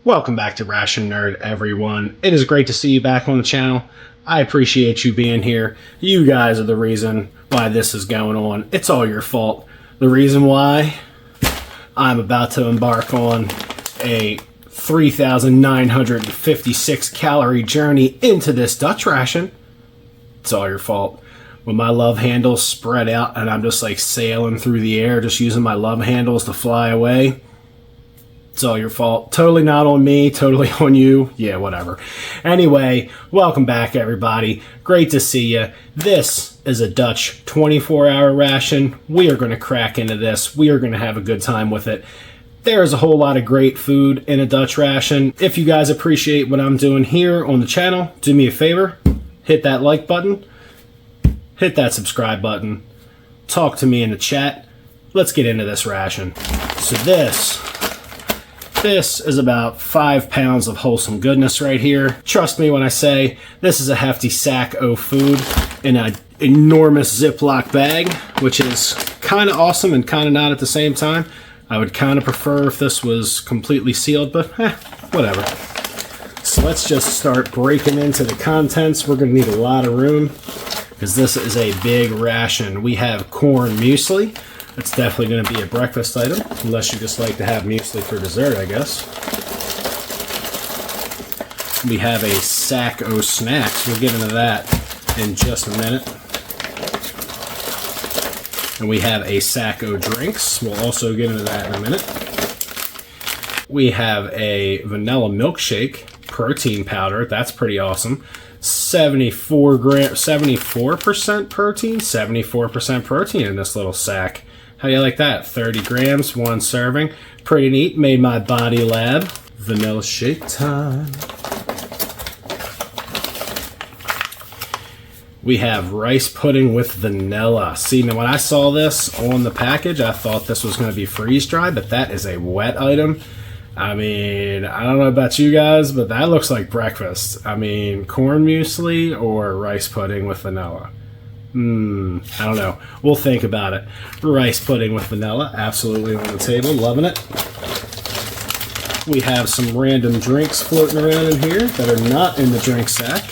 Welcome back to Ration Nerd, everyone. It is great to see you back on the channel. I appreciate you being here. You guys are the reason why this is going on. It's all your fault. The reason why I'm about to embark on a 3,956 calorie journey into this Dutch ration. It's all your fault. When my love handles spread out and I'm just like sailing through the air, just using my love handles to fly away, it's all your fault. Totally not on me, totally on you. Yeah, whatever. Anyway, welcome back, everybody. Great to see you. This is a Dutch 24-hour ration. We are going to crack into this. We are going to have a good time with it. There is a whole lot of great food in a Dutch ration. If you guys appreciate what I'm doing here on the channel, do me a favor. Hit that like button. Hit that subscribe button. Talk to me in the chat. Let's get into this ration. So this is about 5 pounds of wholesome goodness right here. Trust me when I say this is a hefty sack of food in an enormous Ziploc bag, which is kind of awesome and kind of not at the same time. I would kind of prefer if this was completely sealed, but whatever. So let's just start breaking into the contents. We're going to need a lot of room because this is a big ration. We have corn muesli. It's definitely going to be a breakfast item, unless you just like to have muesli for dessert, I guess. We have a sack of snacks. We'll get into that in just a minute. And we have a sack of drinks. We'll also get into that in a minute. We have a vanilla milkshake protein powder. That's pretty awesome. 74% protein? 74% protein in this little sack. How do you like that? 30 grams, one serving. Pretty neat. Made my body lab. Vanilla shake time. We have rice pudding with vanilla. See, now when I saw this on the package, I thought this was going to be freeze-dried, but that is a wet item. I mean, I don't know about you guys, but that looks like breakfast. I mean, corn muesli or rice pudding with vanilla. I don't know. We'll think about it. Rice pudding with vanilla, absolutely on the table. Loving it. We have some random drinks floating around in here that are not in the drink sack.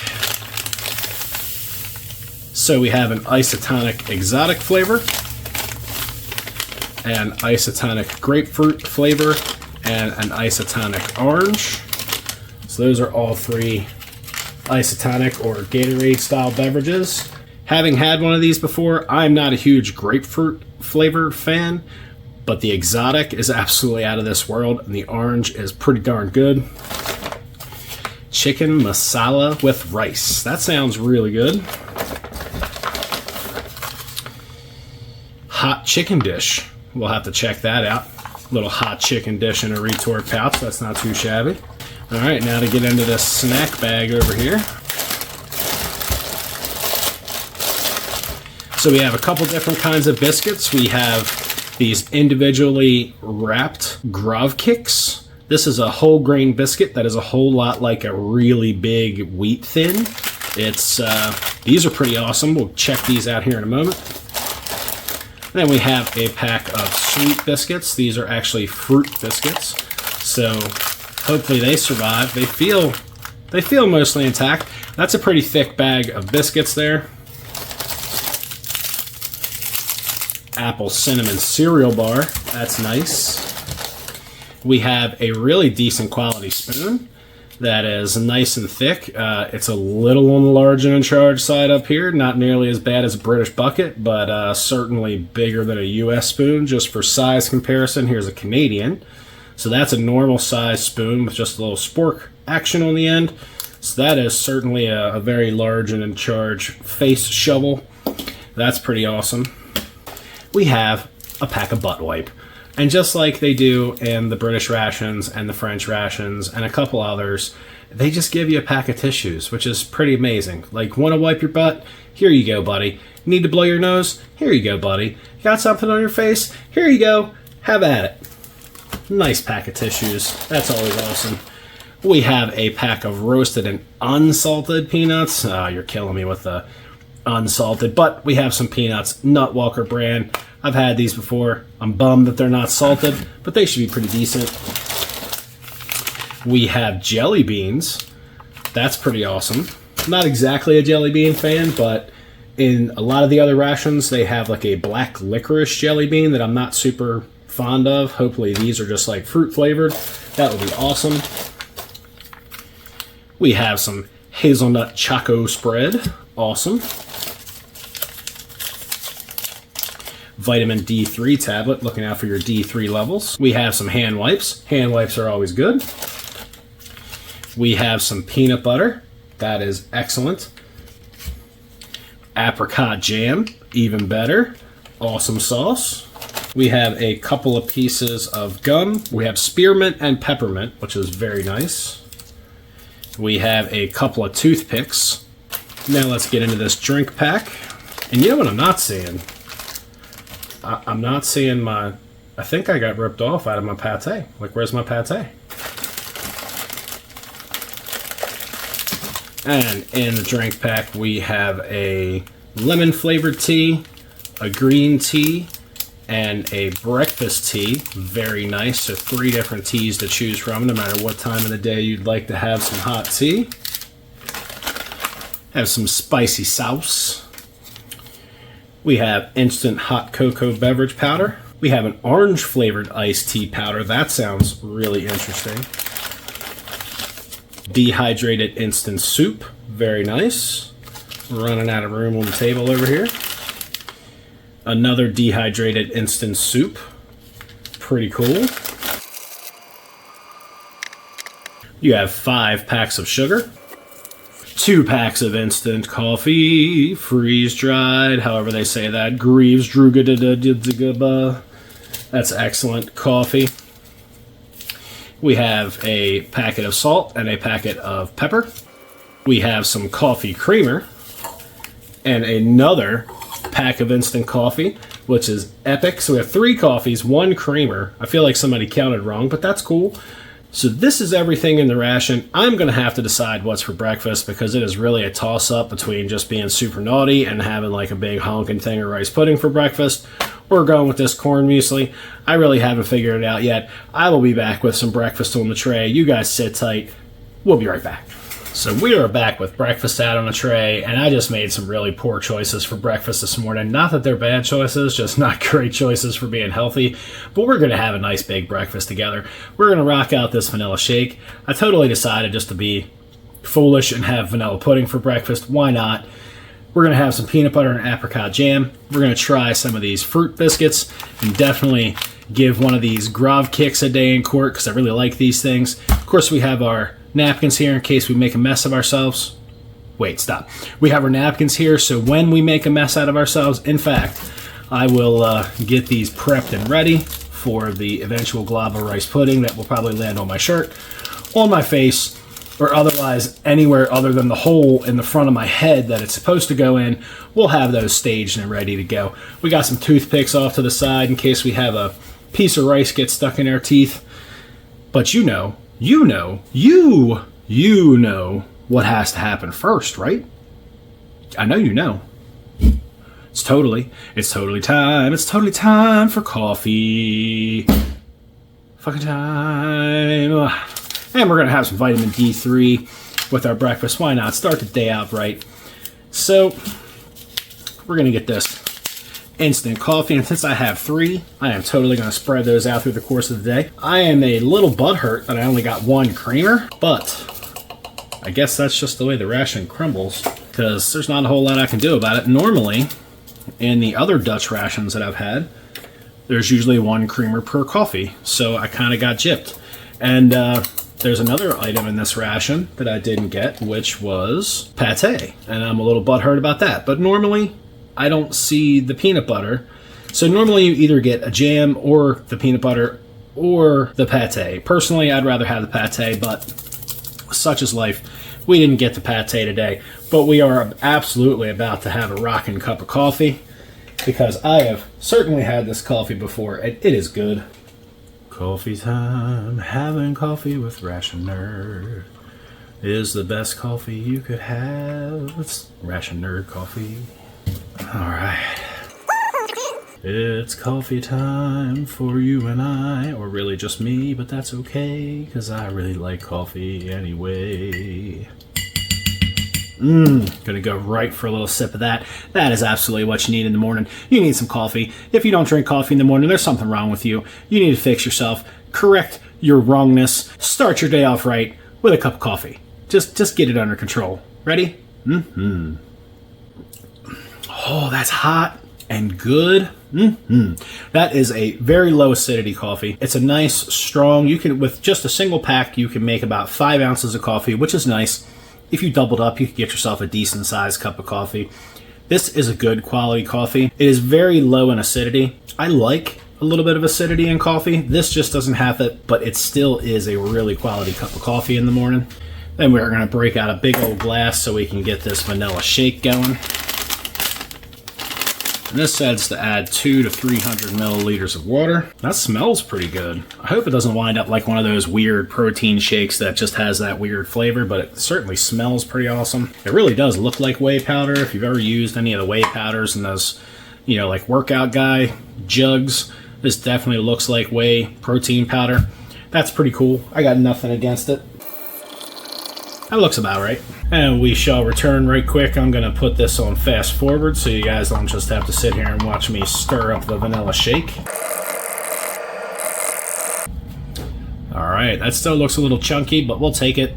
So we have an isotonic exotic flavor, an isotonic grapefruit flavor, and an isotonic orange. So those are all three isotonic or Gatorade style beverages. Having had one of these before, I'm not a huge grapefruit flavored fan, but the exotic is absolutely out of this world, and the orange is pretty darn good. Chicken masala with rice. That sounds really good. Hot chicken dish. We'll have to check that out. Little hot chicken dish in a retort pouch. That's not too shabby. All right, now to get into this snack bag over here. So we have a couple different kinds of biscuits. We have these individually wrapped Grov Kicks. This is a whole grain biscuit that is a whole lot like a really big wheat thin. These are pretty awesome. We'll check these out here in a moment. Then we have a pack of sweet biscuits. These are actually fruit biscuits. So hopefully they survive. They feel mostly intact. That's a pretty thick bag of biscuits there. Apple cinnamon cereal bar. That's nice. We have a really decent quality spoon that is nice and thick. It's a little on the large and in charge side up here. Not nearly as bad as a British bucket, but certainly bigger than a US spoon. Just for size comparison, here's a Canadian. So that's a normal size spoon with just a little spork action on the end. So that is certainly a very large and in charge face shovel. That's pretty awesome. We have a pack of butt wipe. And just like they do in the British rations and the French rations and a couple others, they just give you a pack of tissues, which is pretty amazing. Like, want to wipe your butt? Here you go, buddy. Need to blow your nose? Here you go, buddy. Got something on your face? Here you go. Have at it. Nice pack of tissues. That's always awesome. We have a pack of roasted and unsalted peanuts. You're killing me with the unsalted, but we have some peanuts, Nut Walker brand. I've had these before. I'm bummed that they're not salted, but they should be pretty decent. We have jelly beans. That's pretty awesome. I'm not exactly a jelly bean fan, but in a lot of the other rations, they have like a black licorice jelly bean that I'm not super fond of. Hopefully these are just like fruit flavored. That would be awesome. We have some hazelnut choco spread. Awesome. Vitamin D3 tablet, looking out for your D3 levels. We have some hand wipes. Hand wipes are always good. We have some peanut butter. That is excellent. Apricot jam, even better. Awesome sauce. We have a couple of pieces of gum. We have spearmint and peppermint, which is very nice. We have a couple of toothpicks. Now let's get into this drink pack. And you know what I'm not seeing? I'm not seeing my... I think I got ripped off out of my pate. Like, where's my pate? And in the drink pack, we have a lemon flavored tea, a green tea, and a breakfast tea. Very nice. So 3 different teas to choose from, no matter what time of the day you'd like to have some hot tea. Have some spicy sauce. We have instant hot cocoa beverage powder. We have an orange flavored iced tea powder. That sounds really interesting. Dehydrated instant soup. Very nice. We're running out of room on the table over here. Another dehydrated instant soup. Pretty cool. You have 5 packs of sugar. 2 packs of instant coffee. Freeze-dried, however they say that. Greaves, Druga. That's excellent coffee. We have a packet of salt and a packet of pepper. We have some coffee creamer and another pack of instant coffee, which is epic. So we have 3 coffees, 1 creamer. I feel like somebody counted wrong, but that's cool. So this is everything in the ration. I'm going to have to decide what's for breakfast because it is really a toss-up between just being super naughty and having like a big honking thing of rice pudding for breakfast. We're going with this corn muesli. I really haven't figured it out yet. I will be back with some breakfast on the tray. You guys sit tight. We'll be right back. So we are back with breakfast out on a tray, and I just made some really poor choices for breakfast this morning. Not that they're bad choices, just not great choices for being healthy, but we're going to have a nice big breakfast together. We're going to rock out this vanilla shake. I totally decided just to be foolish and have vanilla pudding for breakfast. Why not? We're going to have some peanut butter and apricot jam. We're going to try some of these fruit biscuits and definitely give one of these Grov kicks a day in court because I really like these things. Of course, we have our napkins here in case we make a mess of ourselves. Wait, stop. We have our napkins here, so when we make a mess out of ourselves, in fact, I will get these prepped and ready for the eventual glob of rice pudding that will probably land on my shirt, on my face, or otherwise anywhere other than the hole in the front of my head that it's supposed to go in. We'll have those staged and ready to go. We got some toothpicks off to the side in case we have a piece of rice get stuck in our teeth. But you know what has to happen first, right? I know you know. It's totally time for coffee. Fucking time. And we're going to have some vitamin D3 with our breakfast. Why not? Start the day out right. So, we're going to get this instant coffee. And since I have 3, I am totally going to spread those out through the course of the day. I am a little butthurt that I only got 1 creamer, but I guess that's just the way the ration crumbles because there's not a whole lot I can do about it. Normally, in the other Dutch rations that I've had, there's usually 1 creamer per coffee. So I kind of got gypped. And, there's another item in this ration that I didn't get, which was pate. And I'm a little butthurt about that. But normally, I don't see the peanut butter. So normally you either get a jam or the peanut butter or the pate. Personally, I'd rather have the pate, but such is life. We didn't get the pate today. But we are absolutely about to have a rockin' cup of coffee because I have certainly had this coffee before, and it is good. Coffee time, having coffee with Ration Nerd is the best coffee you could have. It's Ration Nerd coffee. Alright. It's coffee time for you and I, or really just me, but that's okay, because I really like coffee anyway. Gonna go right for a little sip of that. That is absolutely what you need in the morning. You need some coffee. If you don't drink coffee in the morning, there's something wrong with you. You need to fix yourself, correct your wrongness, start your day off right with a cup of coffee. Just get it under control. Ready? Oh, that's hot and good. That is a very low acidity coffee. It's a nice, strong, you can, with just a single pack, you can make about 5 ounces of coffee, which is nice. If you doubled up, you could get yourself a decent sized cup of coffee. This is a good quality coffee. It is very low in acidity. I like a little bit of acidity in coffee. This just doesn't have it, but it still is a really quality cup of coffee in the morning. Then we're gonna break out a big old glass so we can get this vanilla shake going. And this says to add 200 to 300 milliliters of water. That smells pretty good. I hope it doesn't wind up like one of those weird protein shakes that just has that weird flavor, but it certainly smells pretty awesome. It really does look like whey powder. If you've ever used any of the whey powders in those, you know, like workout guy jugs, this definitely looks like whey protein powder. That's pretty cool. I got nothing against it. That looks about right. And we shall return right quick. I'm going to put this on fast forward so you guys don't just have to sit here and watch me stir up the vanilla shake. Alright, that still looks a little chunky, but we'll take it.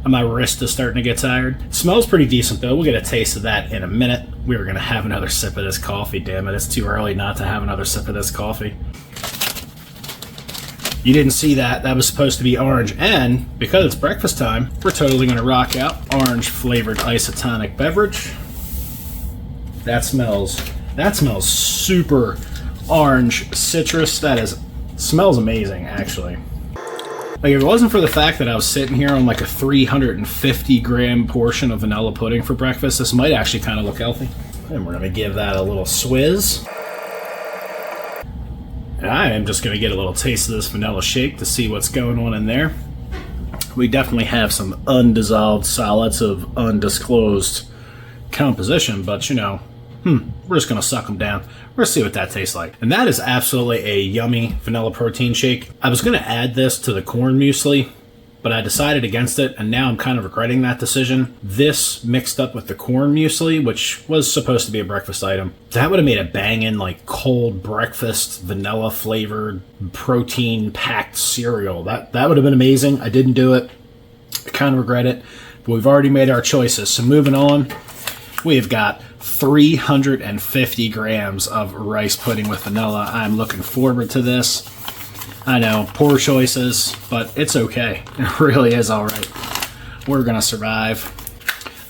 My wrist is starting to get tired. It smells pretty decent though. We'll get a taste of that in a minute. We were going to have another sip of this coffee, damn it. It's too early not to have another sip of this coffee. You didn't see that. That was supposed to be orange. And because it's breakfast time, we're totally going to rock out orange flavored isotonic beverage. That smells super orange citrus. Smells amazing, actually. Like, if it wasn't for the fact that I was sitting here on like a 350 gram portion of vanilla pudding for breakfast, this might actually kind of look healthy. And we're going to give that a little swizz. And I am just going to get a little taste of this vanilla shake to see what's going on in there. We definitely have some undissolved solids of undisclosed composition, but you know, we're just going to suck them down. We're going to see what that tastes like. And that is absolutely a yummy vanilla protein shake. I was going to add this to the corn muesli, but I decided against it, and now I'm kind of regretting that decision. This mixed up with the corn muesli, which was supposed to be a breakfast item, that would have made a banging, like, cold breakfast, vanilla flavored, protein packed cereal. That would have been amazing. I didn't do it. I kind of regret it, but we've already made our choices. So moving on, we've got 350 grams of rice pudding with vanilla. I'm looking forward to this. I know, poor choices, but it's okay. It really is alright. We're gonna survive.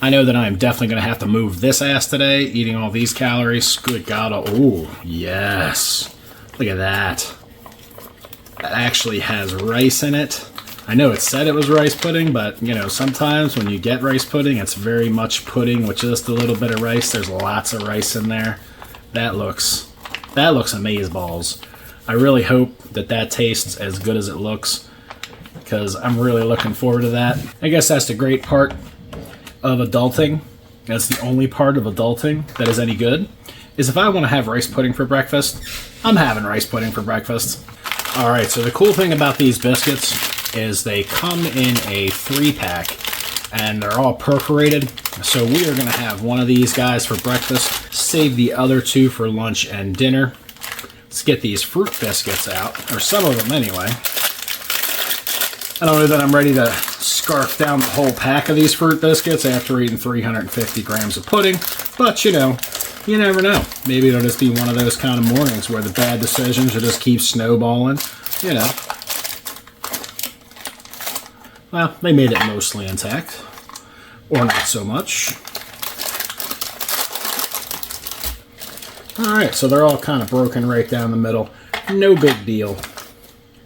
I know that I'm definitely gonna have to move this ass today, eating all these calories. Good God, oh, yes. Look at that. That actually has rice in it. I know it said it was rice pudding, but, you know, sometimes when you get rice pudding, it's very much pudding with just a little bit of rice. There's lots of rice in there. That looks amazeballs. I really hope that tastes as good as it looks, because I'm really looking forward to that. I guess that's the great part of adulting. That's the only part of adulting that is any good, is if I want to have rice pudding for breakfast, I'm having rice pudding for breakfast. Alright, so the cool thing about these biscuits is they come in a 3-pack, and they're all perforated. So we are going to have one of these guys for breakfast, save the other 2 for lunch and dinner. Let's get these fruit biscuits out, or some of them anyway. I don't know that I'm ready to scarf down the whole pack of these fruit biscuits after eating 350 grams of pudding, but you know, you never know. Maybe it'll just be one of those kind of mornings where the bad decisions will just keep snowballing, you know. Well, they made it mostly intact, or not so much. Alright, so they're all kind of broken right down the middle. No big deal.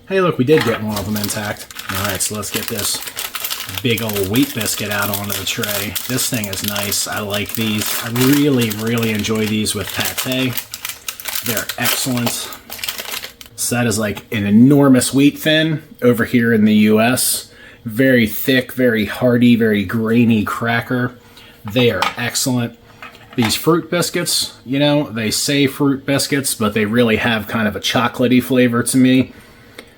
Hey, look, we did get one of them intact. Alright, so let's get this big old wheat biscuit out onto the tray. This thing is nice. I like these. I really, really enjoy these with pate. They're excellent. So that is like an enormous wheat thin over here in the US. Very thick, very hearty, very grainy cracker. They are excellent. These fruit biscuits, you know, they say fruit biscuits, but they really have kind of a chocolatey flavor to me.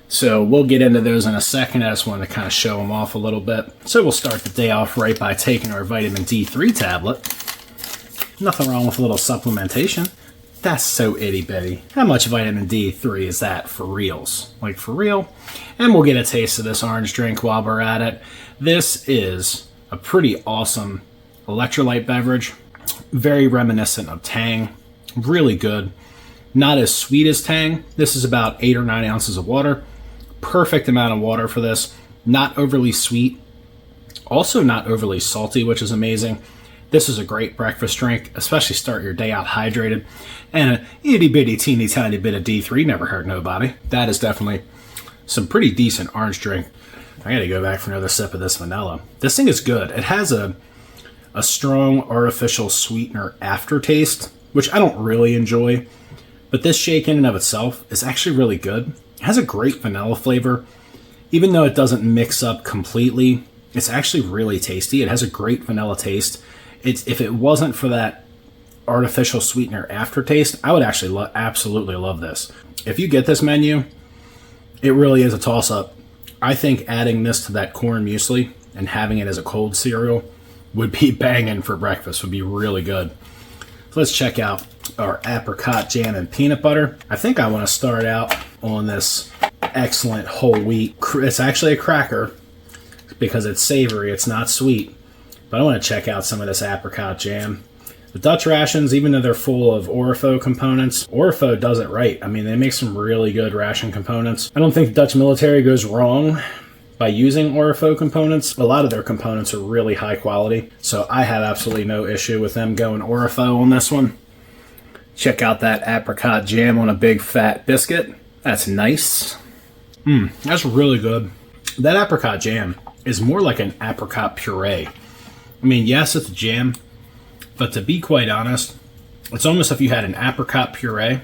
So we'll get into those in a second. I just wanted to kind of show them off a little bit. So we'll start the day off right by taking our vitamin D3 tablet. Nothing wrong with a little supplementation. That's so itty bitty. How much vitamin D3 is that for reals? Like for real? And we'll get a taste of this orange drink while we're at it. This is a pretty awesome electrolyte beverage. Very reminiscent of Tang. Really good. Not as sweet as Tang. This is about 8 or 9 ounces of water. Perfect amount of water for this. Not overly sweet. Also not overly salty, which is amazing. This is a great breakfast drink, especially start your day out hydrated. And an itty bitty teeny tiny bit of D3 never hurt nobody. That is definitely some pretty decent orange drink. I gotta go back for another sip of this vanilla. This thing is good. It has a strong artificial sweetener aftertaste, which I don't really enjoy. But this shake in and of itself is actually really good. It has a great vanilla flavor. Even though it doesn't mix up completely, it's actually really tasty. It has a great vanilla taste. If it wasn't for that artificial sweetener aftertaste, I would actually absolutely love this. If you get this menu, it really is a toss-up. I think adding this to that corn muesli and having it as a cold cereal would be banging for breakfast, would be really good. So let's check out our apricot jam and peanut butter. I think I want to start out on this excellent whole wheat. It's actually a cracker because it's savory, it's not sweet. But I want to check out some of this apricot jam. The Dutch rations, even though they're full of Orifo components, Orifo does it right. I mean, they make some really good ration components. I don't think the Dutch military goes wrong by using Orifo components. A lot of their components are really high quality, so I have absolutely no issue with them going Orifo on this one. Check out that apricot jam on a big fat biscuit. That's nice. That's really good. That apricot jam is more like an apricot puree. I mean, yes, it's a jam, but to be quite honest, it's almost if you had an apricot puree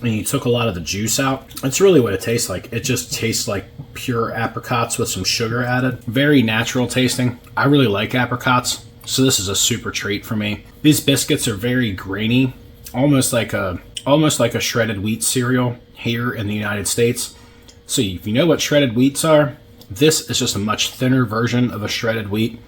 and you took a lot of the juice out. That's really what it tastes like. It just tastes like pure apricots with some sugar added. Very natural tasting. I really like apricots, so this is a super treat for me. These biscuits are very grainy, almost like a shredded wheat cereal here in the United States. So if you know what shredded wheats are, this is just a much thinner version of a shredded wheat.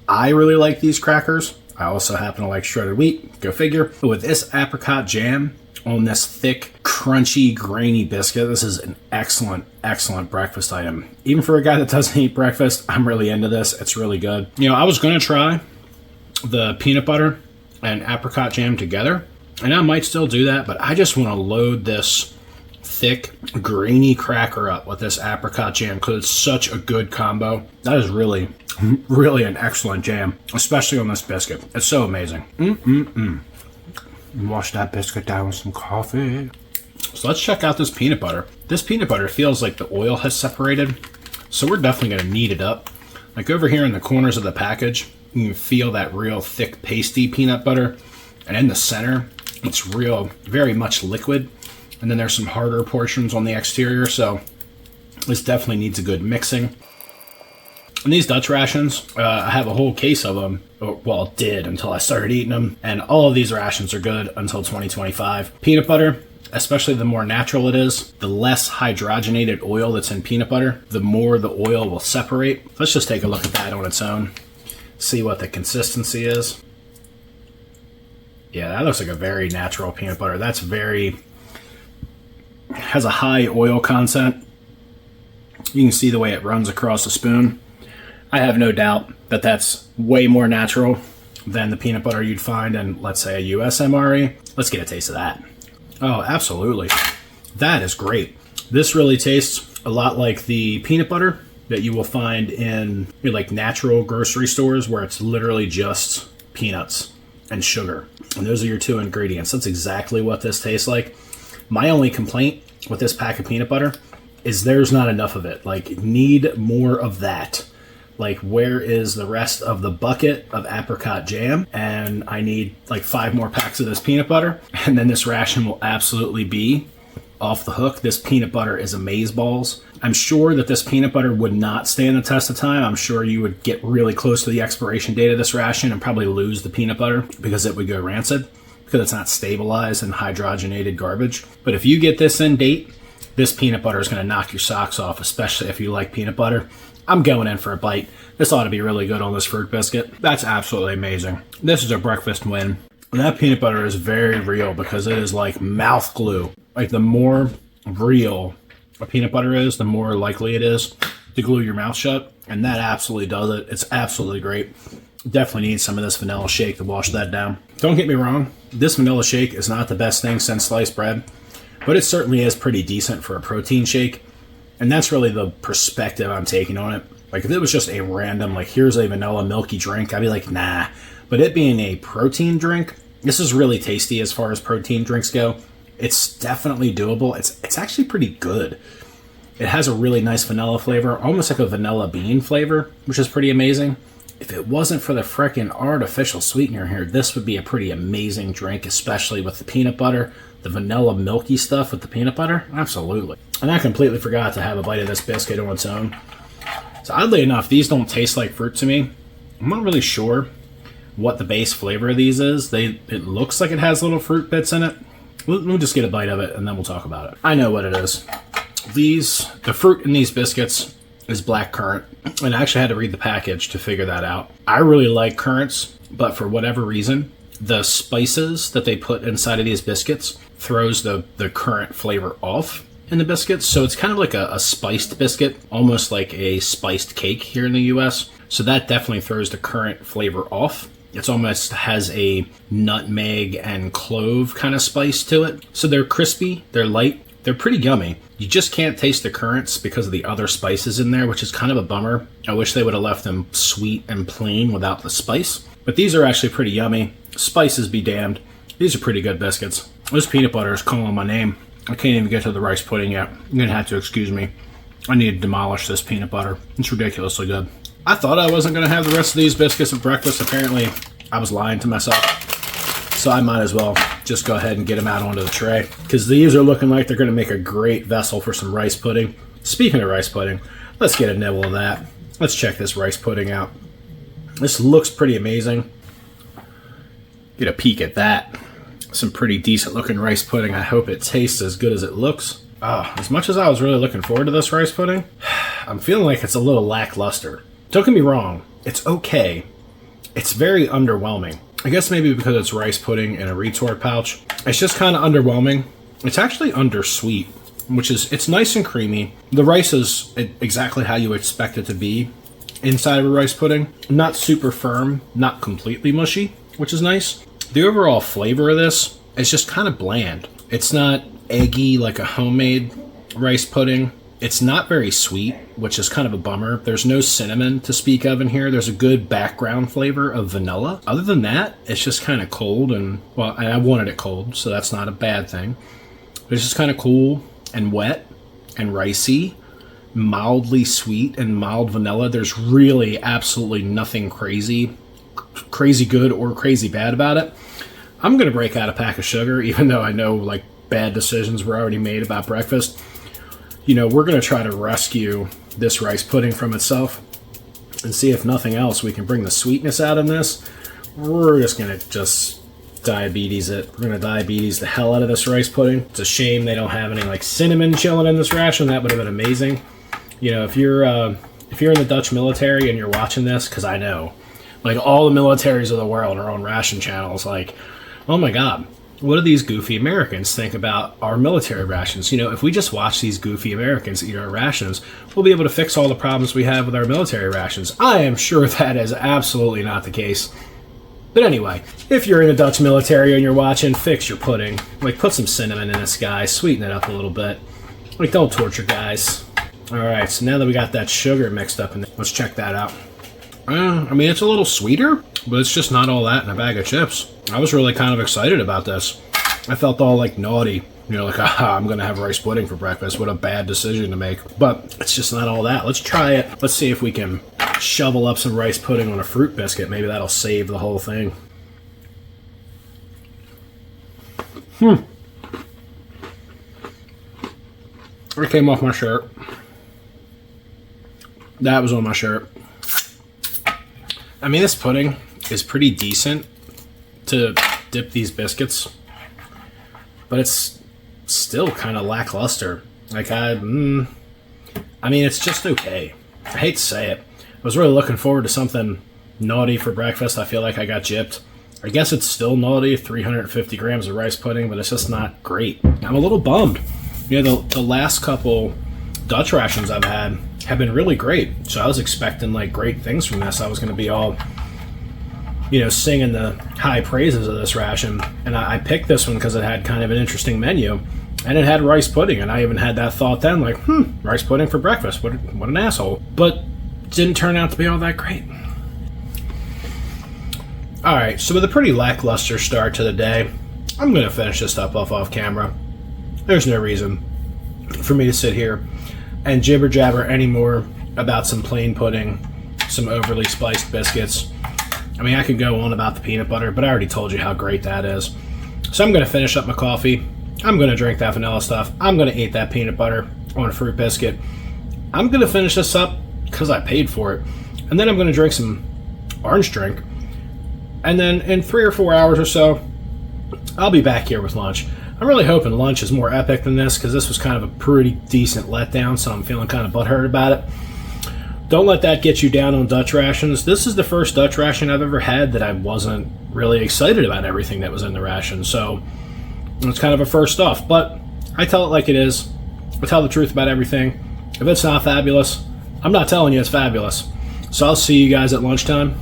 I really like these crackers. I also happen to like shredded wheat, go figure. But with this apricot jam on this thick, crunchy, grainy biscuit, this is an excellent, excellent breakfast item. Even for a guy that doesn't eat breakfast, I'm really into this. It's really good. You know, I was going to try the peanut butter and apricot jam together, and I might still do that, but I just want to load this thick, grainy cracker up with this apricot jam because it's such a good combo. That is really, really an excellent jam, especially on this biscuit. It's so amazing. Wash that biscuit down with some coffee. So let's check out this peanut butter. This peanut butter feels like the oil has separated, so we're definitely going to knead it up. Like over here in the corners of the package, you can feel that real thick, pasty peanut butter, and in the center, it's real, very much liquid. And then there's some harder portions on the exterior, so this definitely needs a good mixing. And these Dutch rations, I have a whole case of them. Well, did until I started eating them. And all of these rations are good until 2025. Peanut butter, especially the more natural it is, the less hydrogenated oil that's in peanut butter, the more the oil will separate. Let's just take a look at that on its own. See what the consistency is. Yeah, that looks like a very natural peanut butter. That's very... has a high oil content. You can see the way it runs across the spoon. I have no doubt that that's way more natural than the peanut butter you'd find in, let's say, a US MRE. Let's get a taste of that. Oh, absolutely. That is great. This really tastes a lot like the peanut butter that you will find in like natural grocery stores where it's literally just peanuts and sugar. And those are your two ingredients. That's exactly what this tastes like. My only complaint with this pack of peanut butter is there's not enough of it. Like, need more of that. Like, where is the rest of the bucket of apricot jam? And I need like 5 more packs of this peanut butter. And then this ration will absolutely be off the hook. This peanut butter is amazeballs. I'm sure that this peanut butter would not stand the test of time. I'm sure you would get really close to the expiration date of this ration and probably lose the peanut butter because it would go rancid because it's not stabilized and hydrogenated garbage. But if you get this in date, this peanut butter is going to knock your socks off, especially if you like peanut butter. I'm going in for a bite. This ought to be really good on this fruit biscuit. That's absolutely amazing. This is a breakfast win. That peanut butter is very real because it is like mouth glue. Like the more real a peanut butter is, the more likely it is to glue your mouth shut. And that absolutely does it. It's absolutely great. Definitely need some of this vanilla shake to wash that down. Don't get me wrong. This vanilla shake is not the best thing since sliced bread, but it certainly is pretty decent for a protein shake. And that's really the perspective I'm taking on it. Like if it was just a random, like here's a vanilla milky drink, I'd be like, nah. But it being a protein drink, this is really tasty as far as protein drinks go. It's definitely doable. It's actually pretty good. It has a really nice vanilla flavor, almost like a vanilla bean flavor, which is pretty amazing. If it wasn't for the frickin' artificial sweetener here, this would be a pretty amazing drink, especially with the peanut butter, the vanilla milky stuff with the peanut butter. Absolutely. And I completely forgot to have a bite of this biscuit on its own. So oddly enough, these don't taste like fruit to me. I'm not really sure what the base flavor of these is. It looks like it has little fruit bits in it. We'll just get a bite of it and then we'll talk about it. I know what it is. The fruit in these biscuits is black currant. And I actually had to read the package to figure that out. I really like currants, but for whatever reason, the spices that they put inside of these biscuits throws the currant flavor off in the biscuits. So it's kind of like a spiced biscuit, almost like a spiced cake here in the US. So that definitely throws the currant flavor off. It almost has a nutmeg and clove kind of spice to it. So they're crispy, they're light, they're pretty yummy. You just can't taste the currants because of the other spices in there, which is kind of a bummer. I wish they would have left them sweet and plain without the spice. But these are actually pretty yummy. Spices be damned. These are pretty good biscuits. This peanut butter is calling my name. I can't even get to the rice pudding yet. You're going to have to excuse me. I need to demolish this peanut butter. It's ridiculously good. I thought I wasn't going to have the rest of these biscuits at breakfast. Apparently, I was lying to myself. So I might as well just go ahead and get them out onto the tray. Because these are looking like they're going to make a great vessel for some rice pudding. Speaking of rice pudding, let's get a nibble of that. Let's check this rice pudding out. This looks pretty amazing. Get a peek at that. Some pretty decent looking rice pudding. I hope it tastes as good as it looks. As much as I was really looking forward to this rice pudding, I'm feeling like it's a little lackluster. Don't get me wrong, it's okay. It's very underwhelming. I guess maybe because it's rice pudding in a retort pouch. It's just kind of underwhelming. It's actually undersweet, which is, it's nice and creamy. The rice is exactly how you expect it to be inside of a rice pudding. Not super firm, not completely mushy, which is nice. The overall flavor of this is just kind of bland. It's not eggy like a homemade rice pudding. It's not very sweet, which is kind of a bummer. There's no cinnamon to speak of in here. There's a good background flavor of vanilla. Other than that, it's just kind of cold and, well, I wanted it cold, so that's not a bad thing. It's just kind of cool and wet and ricey, mildly sweet and mild vanilla. There's really absolutely nothing crazy good or crazy bad about it. I'm going to break out a pack of sugar, even though I know like bad decisions were already made about breakfast. You know, we're going to try to rescue this rice pudding from itself and see if nothing else we can bring the sweetness out in this. We're just going to diabetes it. We're going to diabetes the hell out of this rice pudding. It's a shame they don't have any like cinnamon chilling in this ration. That would have been amazing. You know, if you're in the Dutch military and you're watching this, because I know, like all the militaries of the world are on ration channels, like, oh my God, what do these goofy Americans think about our military rations? You know, if we just watch these goofy Americans eat our rations, we'll be able to fix all the problems we have with our military rations. I am sure that is absolutely not the case. But anyway, if you're in the Dutch military and you're watching, fix your pudding. Like, put some cinnamon in this guy, sweeten it up a little bit. Like, don't torture guys. Alright, so now that we got that sugar mixed up in there, let's check that out. I mean, it's a little sweeter, but it's just not all that in a bag of chips. I was really kind of excited about this. I felt all like naughty, you know, like, I'm gonna have rice pudding for breakfast. What a bad decision to make. But it's just not all that. Let's try it. Let's see if we can shovel up some rice pudding on a fruit biscuit. Maybe that'll save the whole thing. It came off my shirt. That was on my shirt. I mean, this pudding is pretty decent to dip these biscuits, but it's still kind of lackluster. Like, I mean, it's just okay. I hate to say it. I was really looking forward to something naughty for breakfast. I feel like I got gypped. I guess it's still naughty, 350 grams of rice pudding, but it's just not great. I'm a little bummed. You know, the last couple Dutch rations I've had have been really great. So I was expecting, like, great things from this. I was going to be all, you know, singing the high praises of this ration. And I picked this one because it had kind of an interesting menu. And it had rice pudding. And I even had that thought then, like, rice pudding for breakfast. What an asshole. But didn't turn out to be all that great. Alright, so with a pretty lackluster start to the day, I'm going to finish this stuff off camera. There's no reason for me to sit here and jibber jabber anymore about some plain pudding, some overly spiced biscuits. I mean, I could go on about the peanut butter, but I already told you how great that is. So I'm going to finish up my coffee. I'm going to drink that vanilla stuff. I'm going to eat that peanut butter on a fruit biscuit. I'm going to finish this up because I paid for it. And then I'm going to drink some orange drink. And then in 3 or 4 hours or so, I'll be back here with lunch. I'm really hoping lunch is more epic than this because this was kind of a pretty decent letdown, so I'm feeling kind of butthurt about it. Don't let that get you down on Dutch rations. This is the first Dutch ration I've ever had that I wasn't really excited about everything that was in the ration, so it's kind of a first off. But I tell it like it is. I tell the truth about everything. If it's not fabulous, I'm not telling you it's fabulous. So I'll see you guys at lunchtime.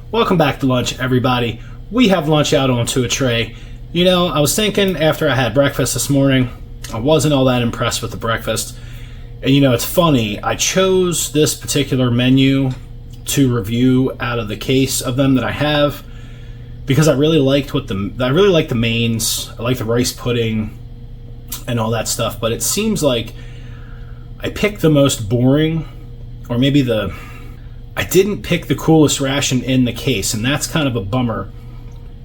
Welcome back to lunch, everybody. We have lunch out onto a tray. You know, I was thinking after I had breakfast this morning, I wasn't all that impressed with the breakfast. And you know, it's funny, I chose this particular menu to review out of the case of them that I have because I really liked the mains. I like the rice pudding and all that stuff, but it seems like I picked the most boring, or maybe I didn't pick the coolest ration in the case, and that's kind of a bummer.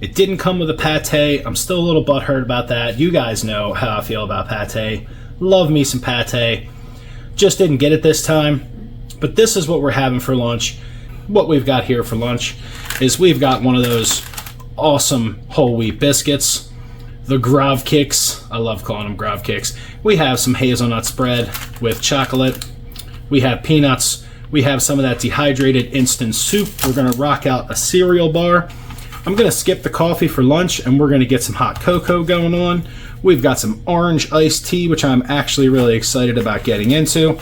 It didn't come with a pate. I'm still a little butthurt about that. You guys know how I feel about pate. Love me some pate. Just didn't get it this time. But this is what we're having for lunch. What we've got here for lunch is we've got one of those awesome whole wheat biscuits. The Grav Kicks. I love calling them Grav Kicks. We have some hazelnut spread with chocolate. We have peanuts. We have some of that dehydrated instant soup. We're going to rock out a cereal bar. I'm going to skip the coffee for lunch, and we're going to get some hot cocoa going on. We've got some orange iced tea, which I'm actually really excited about getting into.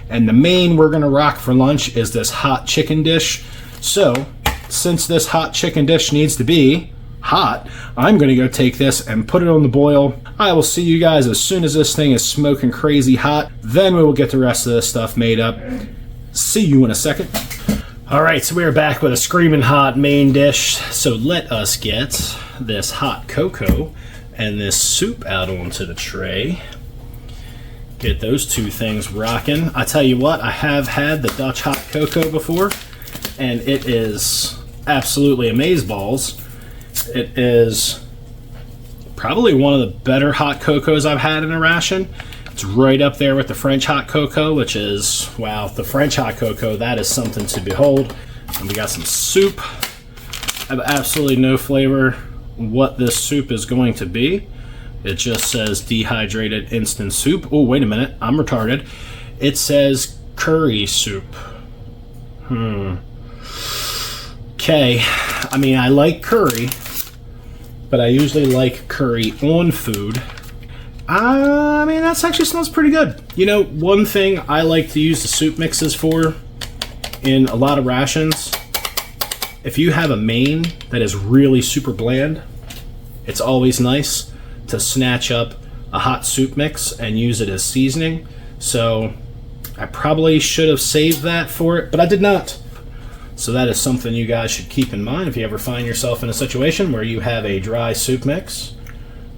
And the main we're going to rock for lunch is this hot chicken dish. So, since this hot chicken dish needs to be hot, I'm going to go take this and put it on the boil. I will see you guys as soon as this thing is smoking crazy hot. Then we will get the rest of this stuff made up. See you in a second. Alright, so we're back with a screaming hot main dish. So let us get this hot cocoa and this soup out onto the tray. Get those two things rocking. I tell you what, I have had the Dutch hot cocoa before, and it is absolutely amazeballs. It is probably one of the better hot cocos I've had in a ration. It's right up there with the French hot cocoa, which is, wow, the French hot cocoa, that is something to behold. And we got some soup. I have absolutely no flavor what this soup is going to be. It just says dehydrated instant soup. Oh, wait a minute, I'm retarded. It says curry soup. Okay, I mean, I like curry, but I usually like curry on food. I mean, that actually smells pretty good. You know, one thing I like to use the soup mixes for in a lot of rations, if you have a main that is really super bland, it's always nice to snatch up a hot soup mix and use it as seasoning. So I probably should have saved that for it, but I did not. So that is something you guys should keep in mind if you ever find yourself in a situation where you have a dry soup mix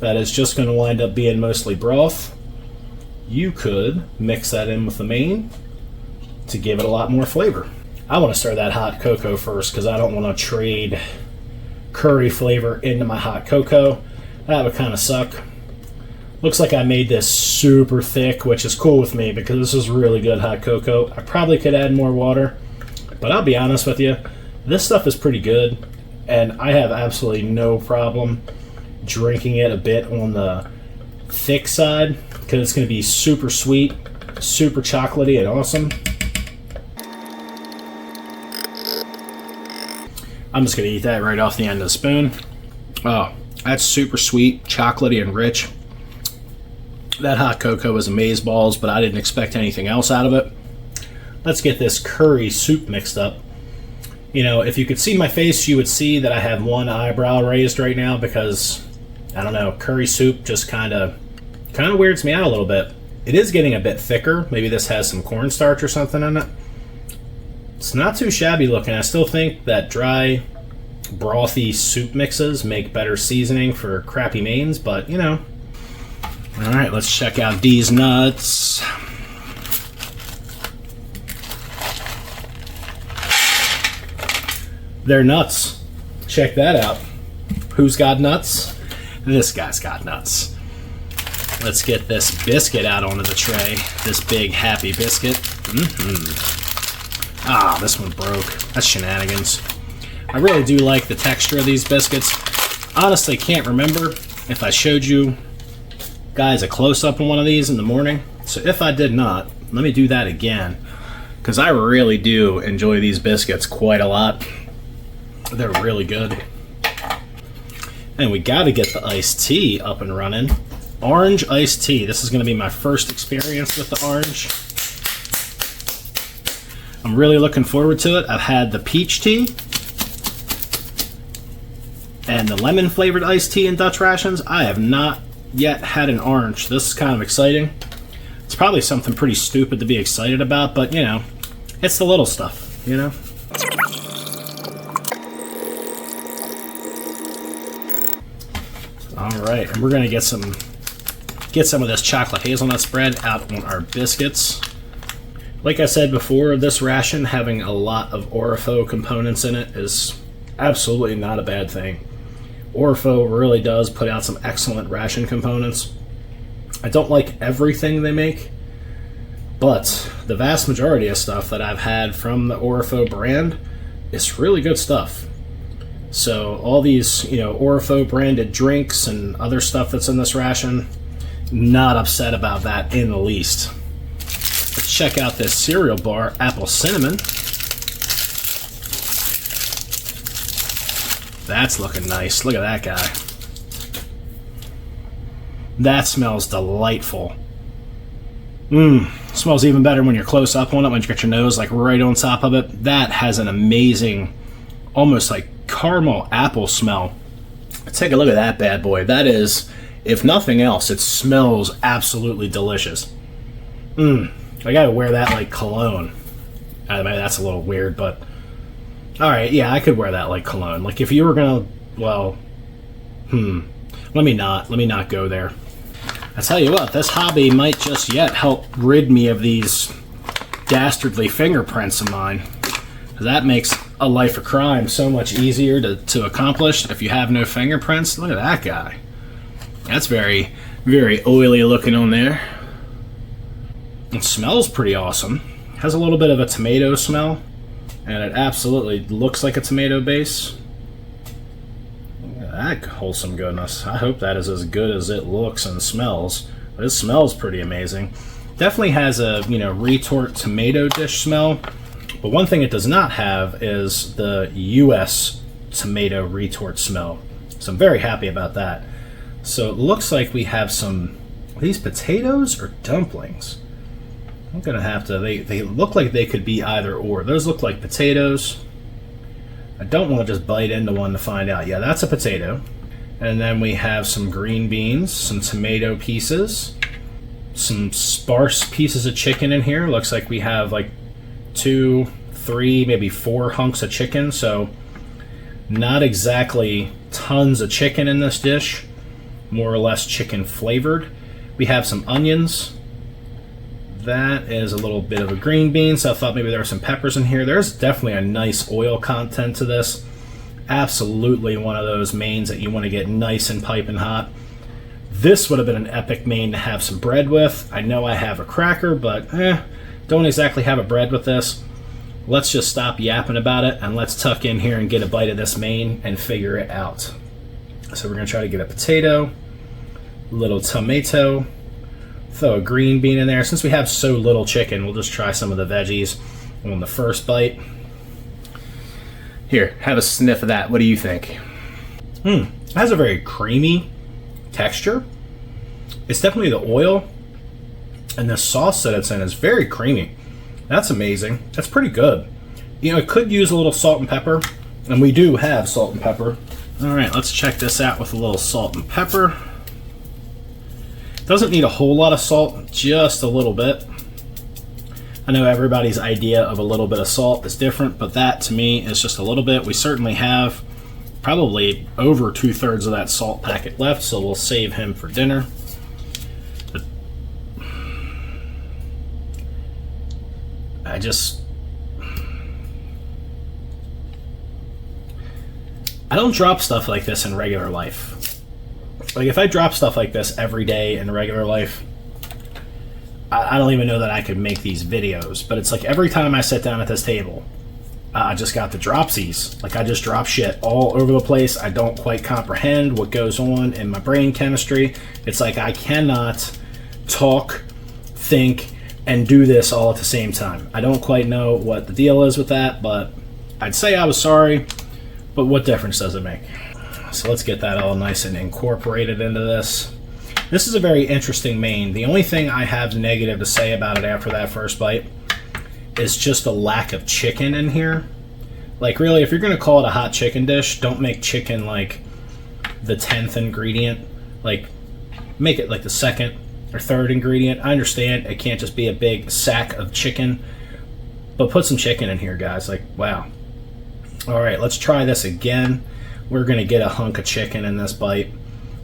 that is just going to wind up being mostly broth. You could mix that in with the main to give it a lot more flavor. I want to stir that hot cocoa first because I don't want to trade curry flavor into my hot cocoa. That would kind of suck. Looks like I made this super thick, which is cool with me because this is really good hot cocoa. I probably could add more water, but I'll be honest with you, this stuff is pretty good, and I have absolutely no problem drinking it a bit on the thick side because it's going to be super sweet, super chocolatey, and awesome. I'm just going to eat that right off the end of the spoon. Oh, that's super sweet, chocolatey, and rich. That hot cocoa was amazeballs, but I didn't expect anything else out of it. Let's get this curry soup mixed up. You know, if you could see my face, you would see that I have one eyebrow raised right now because, I don't know, curry soup just kind of weirds me out a little bit. It is getting a bit thicker. Maybe this has some cornstarch or something in it. It's not too shabby looking. I still think that dry, brothy soup mixes make better seasoning for crappy mains, but, you know. All right, let's check out these nuts. They're nuts. Check that out. Who's got nuts? This guy's got nuts. Let's get this biscuit out onto the tray. This big happy biscuit. Ah, this one broke. That's shenanigans. I really do like the texture of these biscuits. Honestly, can't remember if I showed you guys a close-up on one of these in the morning. So if I did not, let me do that again, because I really do enjoy these biscuits quite a lot. They're really good. And we got to get the iced tea up and running. Orange iced tea. This is going to be my first experience with the orange. I'm really looking forward to it. I've had the peach tea and the lemon flavored iced tea in Dutch rations. I have not yet had an orange. This is kind of exciting. It's probably something pretty stupid to be excited about, but you know, it's the little stuff, you know? Alright, and we're gonna get some of this chocolate hazelnut spread out on our biscuits. Like I said before, this ration having a lot of Orifo components in it is absolutely not a bad thing. Orifo really does put out some excellent ration components. I don't like everything they make, but the vast majority of stuff that I've had from the Orifo brand is really good stuff. So all these, you know, Orifo branded drinks and other stuff that's in this ration, not upset about that in the least. Let's check out this cereal bar, Apple Cinnamon. That's looking nice. Look at that guy. That smells delightful. Smells even better when you're close up on it, when you get your nose like right on top of it. That has an amazing, almost like caramel apple smell. Take a look at that bad boy. That is, if nothing else, it smells absolutely delicious. I gotta wear that like cologne. I mean, that's a little weird, but alright, yeah, I could wear that like cologne. Like if you were gonna, well, let me not go there. I tell you what, this hobby might just yet help rid me of these dastardly fingerprints of mine. That makes a life of crime so much easier to accomplish if you have no fingerprints. Look at that guy. That's very, very oily looking on there. It smells pretty awesome. Has a little bit of a tomato smell, and it absolutely looks like a tomato base. Look at that wholesome goodness. I hope that is as good as it looks and smells. But it smells pretty amazing. Definitely has a, you know, retort tomato dish smell. But one thing it does not have is the U.S. tomato retort smell. So I'm very happy about that. So it looks like we have some, are these potatoes or dumplings? I'm going to have to, they look like they could be either or. Those look like potatoes. I don't want to just bite into one to find out. Yeah, that's a potato. And then we have some green beans, some tomato pieces, some sparse pieces of chicken in here. Looks like we have like 2, 3, maybe 4 hunks of chicken. So not exactly tons of chicken in this dish. More or less chicken flavored. We have some onions. That is a little bit of a green bean, so I thought maybe there were some peppers in here. There's definitely a nice oil content to this. Absolutely one of those mains that you want to get nice and piping hot. This would have been an epic main to have some bread with. I know I have a cracker, but don't exactly have a bread with this. Let's just stop yapping about it and let's tuck in here and get a bite of this main and figure it out. So we're going to try to get a potato, a little tomato, throw a green bean in there. Since we have so little chicken, we'll just try some of the veggies on the first bite. Here, have a sniff of that. What do you think? It has a very creamy texture. It's definitely the oil, and the sauce that it's in is very creamy. That's amazing. That's pretty good. You know, it could use a little salt and pepper, and we do have salt and pepper. All right, let's check this out with a little salt and pepper. Doesn't need a whole lot of salt, just a little bit. I know everybody's idea of a little bit of salt is different, but that to me is just a little bit. We certainly have probably over 2/3 of that salt packet left, so we'll save him for dinner. But I don't drop stuff like this in regular life. Like, if I drop stuff like this every day in regular life, I don't even know that I could make these videos. But it's like every time I sit down at this table, I just got the dropsies. Like, I just drop shit all over the place. I don't quite comprehend what goes on in my brain chemistry. It's like I cannot talk, think, and do this all at the same time. I don't quite know what the deal is with that, but I'd say I was sorry. But what difference does it make? So let's get that all nice and incorporated into this. This is a very interesting main. The only thing I have negative to say about it after that first bite is just the lack of chicken in here. Like, really, if you're going to call it a hot chicken dish, don't make chicken like the 10th ingredient. Like, make it like the 2nd or 3rd ingredient. I understand it can't just be a big sack of chicken, but put some chicken in here, guys. Like, wow. All right, let's try this again. We're going to get a hunk of chicken in this bite,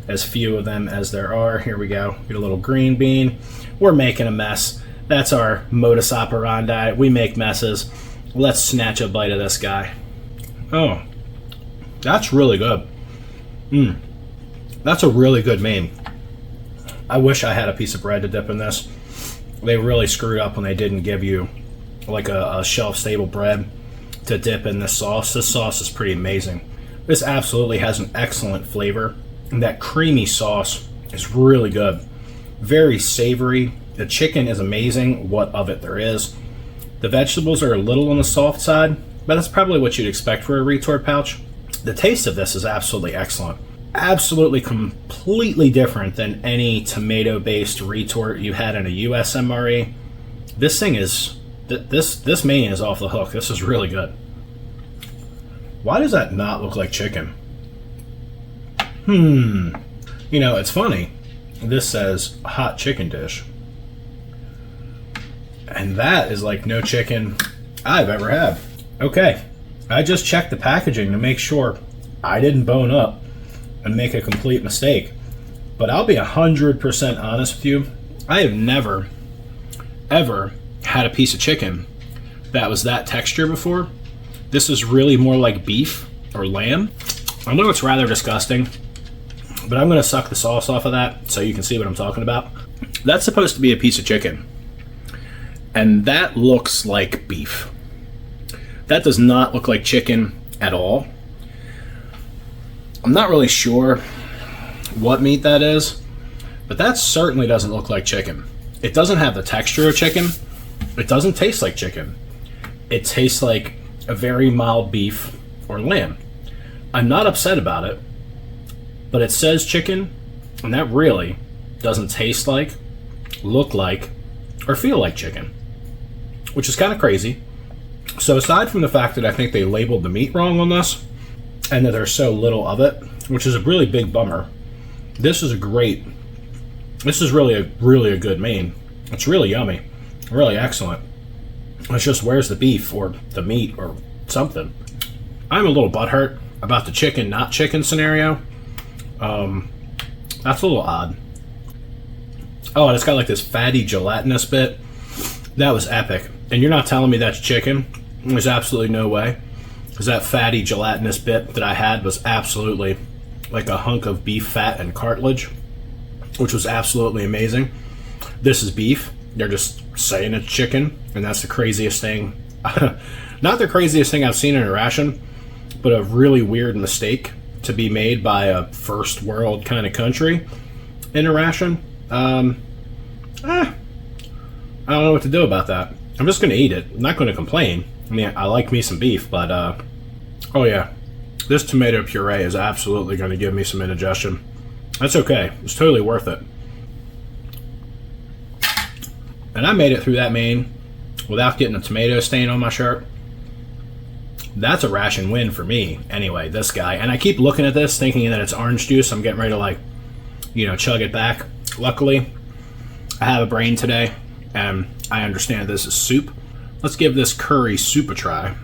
as few of them as there are. Here we go. Get a little green bean. We're making a mess. That's our modus operandi. We make messes. Let's snatch a bite of this guy. Oh, that's really good. That's a really good main. I wish I had a piece of bread to dip in this. They really screwed up when they didn't give you like a shelf-stable bread to dip in this sauce. This sauce is pretty amazing. This absolutely has an excellent flavor, and that creamy sauce is really good. Very savory. The chicken is amazing, what of it there is. The vegetables are a little on the soft side, but that's probably what you'd expect for a retort pouch. The taste of this is absolutely excellent. Absolutely completely different than any tomato-based retort you had in a USMRE. This thing is, this main is off the hook. This is really good. Why does that not look like chicken? You know, it's funny. This says hot chicken dish. And that is like no chicken I've ever had. Okay, I just checked the packaging to make sure I didn't bone up and make a complete mistake. But I'll be 100% honest with you. I have never, ever had a piece of chicken that was that texture before. This is really more like beef or lamb. I know it's rather disgusting, but I'm going to suck the sauce off of that so you can see what I'm talking about. That's supposed to be a piece of chicken, and that looks like beef. That does not look like chicken at all. I'm not really sure what meat that is, but that certainly doesn't look like chicken. It doesn't have the texture of chicken. It doesn't taste like chicken. It tastes like a very mild beef or lamb. I'm not upset about it, but it says chicken, and that really doesn't taste like, look like, or feel like chicken, which is kind of crazy. So aside from the fact that I think they labeled the meat wrong on this, and that there's so little of it, which is a really big bummer, this is really a good main. It's really yummy, really excellent. It's just, where's the beef or the meat or something? I'm a little butthurt about the chicken, not chicken scenario. That's a little odd. Oh, and it's got like this fatty gelatinous bit. That was epic. And you're not telling me that's chicken? There's absolutely no way. Because that fatty gelatinous bit that I had was absolutely like a hunk of beef fat and cartilage. which was absolutely amazing. This is beef. They're just saying it's chicken, and that's the craziest thing. Not the craziest thing I've seen in a ration, but a really weird mistake to be made by a first world kind of country in a ration. I don't know what to do about that. I'm just going to eat it. I'm not going to complain. I mean, I like me some beef, but oh yeah, this tomato puree is absolutely going to give me some indigestion. That's okay. It's totally worth it. And I made it through that main without getting a tomato stain on my shirt. That's a ration win for me. Anyway, this guy. And I keep looking at this thinking that it's orange juice. I'm getting ready to, like, you know, chug it back. Luckily, I have a brain today, and I understand this is soup. Let's give this curry soup a try.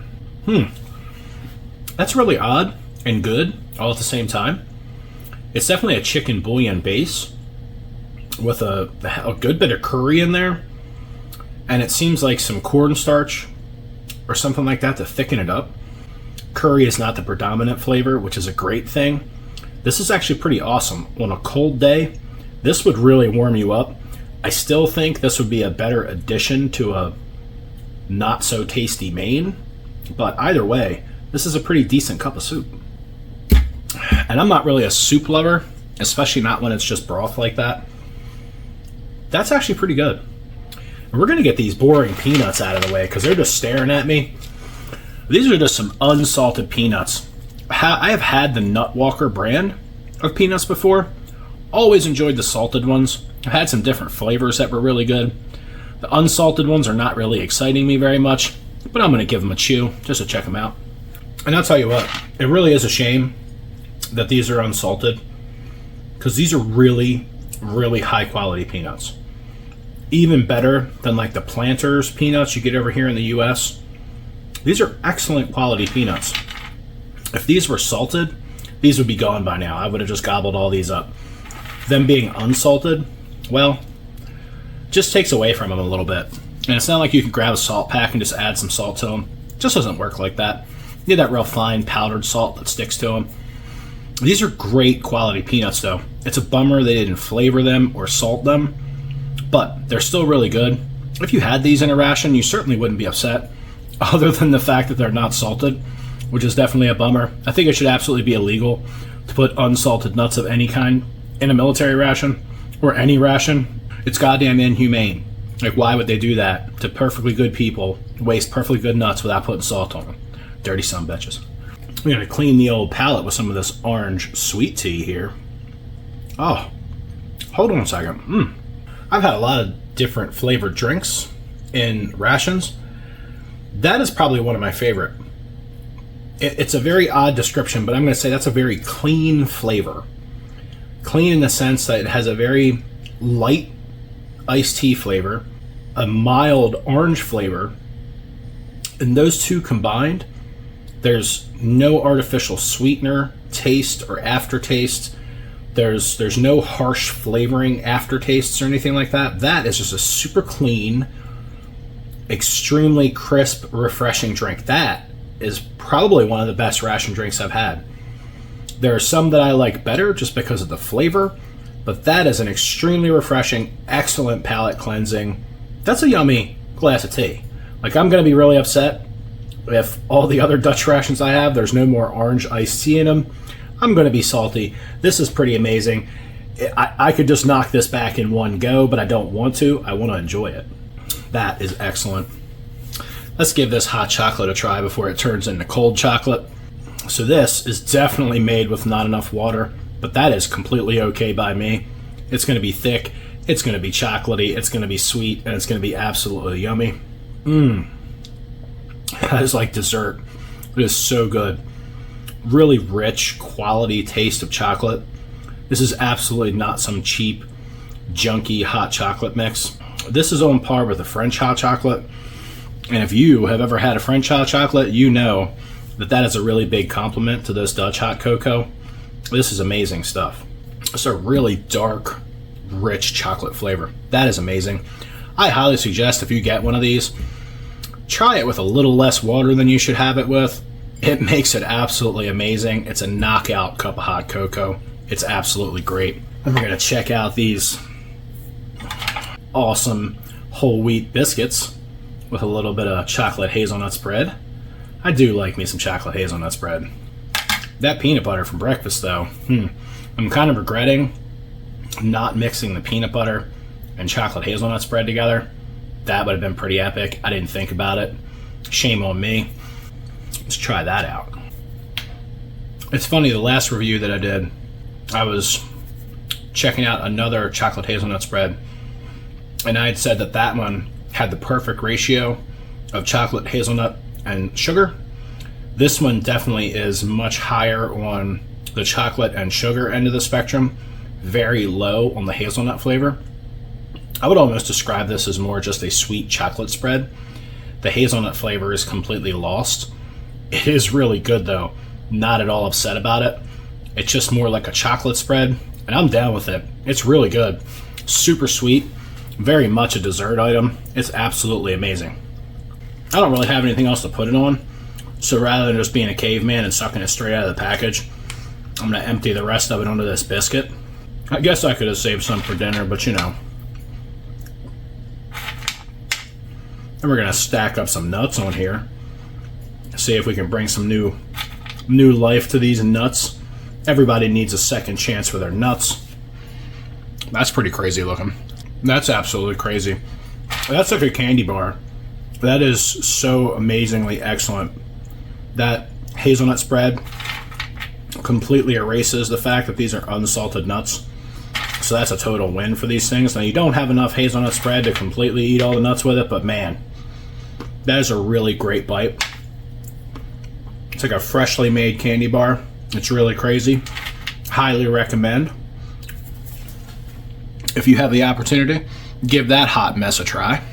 That's really odd and good all at the same time. It's definitely a chicken bouillon base with a good bit of curry in there. And it seems like some cornstarch or something like that to thicken it up. Curry is not the predominant flavor, which is a great thing. This is actually pretty awesome. On a cold day, this would really warm you up. I still think this would be a better addition to a not so tasty main, but either way, this is a pretty decent cup of soup. And I'm not really a soup lover, especially not when it's just broth like that. That's actually pretty good. And we're going to get these boring peanuts out of the way because they're just staring at me. These are just some unsalted peanuts. I have had the Nutwalker brand of peanuts before. Always enjoyed the salted ones. I've had some different flavors that were really good. The unsalted ones are not really exciting me very much, but I'm going to give them a chew just to check them out. And I'll tell you what, it really is a shame that these are unsalted because these are really, really high quality peanuts. Even better than like the Planters peanuts you get over here in the US. These are excellent quality peanuts. If these were salted, these would be gone by now. I would have just gobbled all these up. Them being unsalted, well, just takes away from them a little bit. And it's not like you can grab a salt pack and just add some salt to them. It just doesn't work like that. You need that real fine powdered salt that sticks to them. These are great quality peanuts though. It's a bummer they didn't flavor them or salt them, but they're still really good. If you had these in a ration, you certainly wouldn't be upset, other than the fact that they're not salted, which is definitely a bummer. I think it should absolutely be illegal to put unsalted nuts of any kind in a military ration or any ration. It's goddamn inhumane. Like, why would they do that to perfectly good people, waste perfectly good nuts without putting salt on them? Dirty sumbitches. We're going to clean the old palate with some of this orange sweet tea here. Oh, hold on a second. I've had a lot of different flavored drinks in rations. That is probably one of my favorite. It's a very odd description, but I'm going to say that's a very clean flavor. Clean in the sense that it has a very light iced tea flavor, a mild orange flavor, and those two combined, there's no artificial sweetener, taste, or aftertaste. There's no harsh flavoring aftertastes or anything like that. That is just a super clean, extremely crisp, refreshing drink. That is probably one of the best ration drinks I've had. There are some that I like better just because of the flavor, but that is an extremely refreshing, excellent palate cleansing. That's a yummy glass of tea. Like, I'm going to be really upset if all the other Dutch rations I have, there's no more orange iced tea in them. I'm going to be salty. This is pretty amazing. I could just knock this back in one go, but I don't want to. I want to enjoy it. That is excellent. Let's give this hot chocolate a try before it turns into cold chocolate. So this is definitely made with not enough water, but that is completely okay by me. It's going to be thick, it's going to be chocolatey, it's going to be sweet, and it's going to be absolutely yummy. That is like dessert. It is so good. Really rich, quality taste of chocolate. This is absolutely not some cheap, junky hot chocolate mix. This is on par with a French hot chocolate. And if you have ever had a French hot chocolate, you know that that is a really big compliment to this Dutch hot cocoa. This is amazing stuff. It's a really dark, rich chocolate flavor. That is amazing. I highly suggest if you get one of these, try it with a little less water than you should have it with. It makes it absolutely amazing. It's a knockout cup of hot cocoa. It's absolutely great. And we're going to check out these awesome whole wheat biscuits with a little bit of chocolate hazelnut spread. I do like me some chocolate hazelnut spread. That peanut butter for breakfast, though, I'm kind of regretting not mixing the peanut butter and chocolate hazelnut spread together. That would have been pretty epic. I didn't think about it. Shame on me. Let's try that out. It's funny, the last review that I did, I was checking out another chocolate hazelnut spread, and I had said that that one had the perfect ratio of chocolate, hazelnut, and sugar. This one definitely is much higher on the chocolate and sugar end of the spectrum, very low on the hazelnut flavor. I would almost describe this as more just a sweet chocolate spread. The hazelnut flavor is completely lost. It is really good though, not at all upset about it. It's just more like a chocolate spread, and I'm down with it. It's really good, super sweet, very much a dessert item. It's absolutely amazing. I don't really have anything else to put it on, so rather than just being a caveman and sucking it straight out of the package, I'm going to empty the rest of it onto this biscuit. I guess I could have saved some for dinner, but you know. And we're going to stack up some nuts on here. See if we can bring some new life to these nuts. Everybody needs a second chance for their nuts. That's pretty crazy looking. That's absolutely crazy. That's like a candy bar. That is so amazingly excellent. That hazelnut spread completely erases the fact that these are unsalted nuts. So that's a total win for these things. Now, you don't have enough hazelnut spread to completely eat all the nuts with it, but man, that is a really great bite. It's like a freshly made candy bar. It's really crazy. Highly recommend. If you have the opportunity, give that hot mess a try.